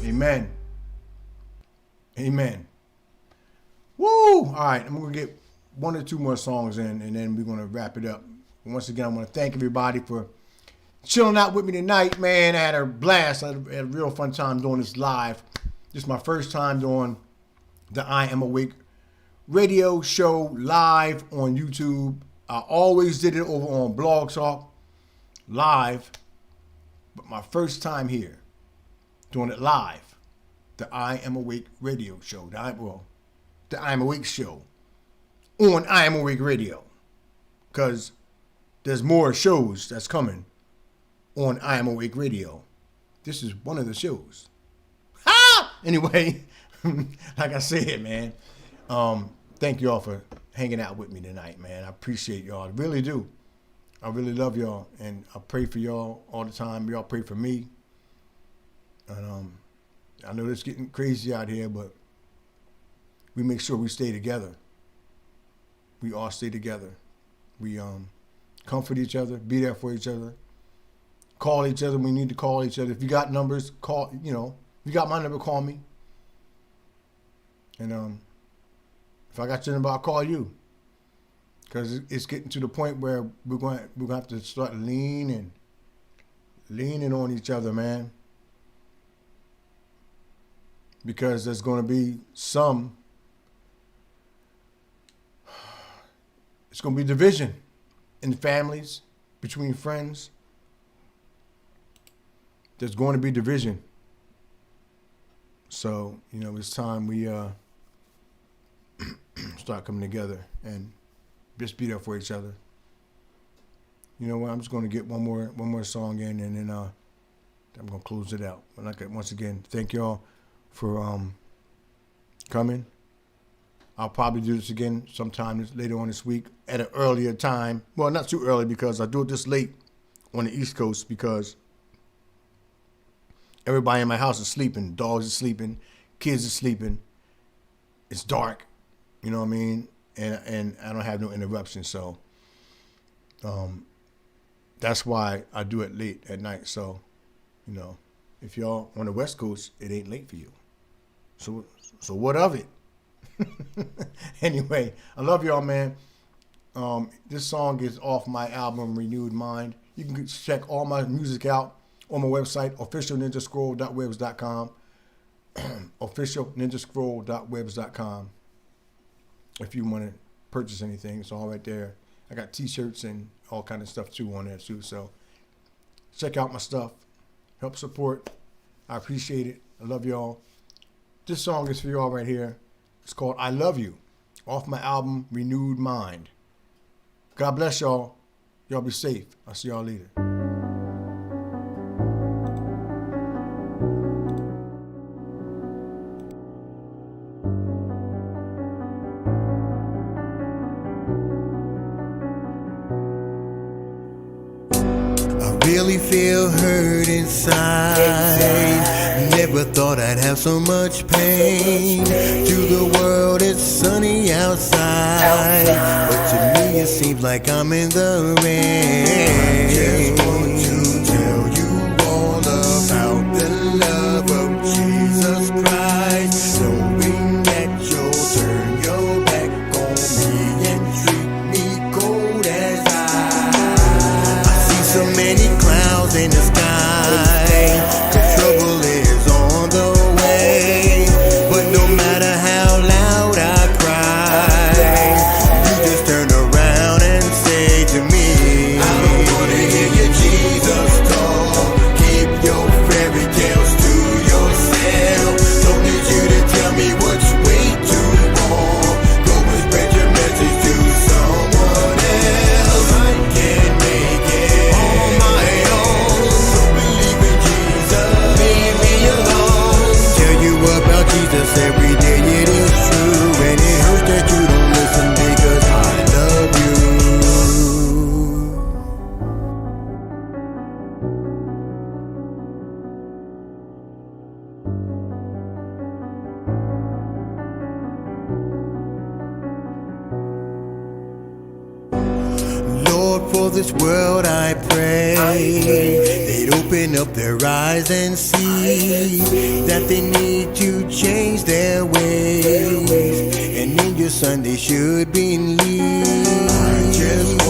Amen. Amen. Woo! All right, I'm gonna get one or two more songs in, and then we're going to wrap it up. Once again, I want to thank everybody for chilling out with me tonight, man. I had a blast. I had a real fun time doing this live. This is my first time doing the I Am Awake radio show live on YouTube. I always did it over on Blog Talk live, but my first time here doing it live, the I Am Awake radio show. The I Am Awake show on I Am Awake radio, because there's more shows that's coming on I Am Awake radio. This is one of the shows. Ha! Anyway, like I said, man, thank y'all for hanging out with me tonight, man. I appreciate y'all. I really do. I really love y'all, and I pray for y'all all the time. Y'all pray for me. And I know it's getting crazy out here, but we make sure we stay together. We all stay together. We comfort each other, be there for each other, call each other when we need to call each other. If you got numbers, call, if you got my number, call me. And if I got your number, I'll call you. Because it's getting to the point where we're going to have to start leaning on each other, man. Because there's going to be it's going to be division in families, between friends. There's going to be division. So, it's time we start coming together and just be there for each other. You know what? I'm just going to get one more song in, and then I'm going to close it out. But once again, thank y'all for coming. I'll probably do this again sometime later on this week at an earlier time. Well, not too early, because I do it this late on the East Coast because everybody in my house is sleeping. Dogs are sleeping. Kids are sleeping. It's dark. You know what I mean? And I don't have no interruptions. So that's why I do it late at night. So, if y'all on the West Coast, it ain't late for you. So what of it? Anyway, I love y'all, man. This song is off my album, Renewed Mind. You can check all my music out on my website, officialninjascroll.webs.com. officialninjascroll.webs.com. If you want to purchase anything, it's all right there. I got t-shirts and all kind of stuff too on there too. So check out my stuff. Help support. I appreciate it. I love y'all. This song is for y'all right here. It's called I Love You, off my album, Renewed Mind. God bless y'all. Y'all be safe. I'll see y'all later. Really feel hurt inside. Never thought I'd have so much pain. To the world it's sunny outside, but to me it seems like I'm in the rain. Just want to tell you all about the love of Jesus Christ, knowing that you'll turn your back on me and treat me cold as ice. I see so many clouds in the sky. The trouble is on the way, but no matter how loud I cry, you just turn around and say to me, I don't wanna hear your Jesus talk. Keep your fairy tales to yourself. Don't need you to tell me what's way too wrong. Go and spread your message to someone else. I can't make it on my own. Don't believe in Jesus, leave me alone. Tell you about Jesus every day, it is true, and it hurts that you don't listen because I love you. Lord, for this world I pray. pray they'd open up their eyes and see that they need to change their ways, and in your Sunday should believe. Just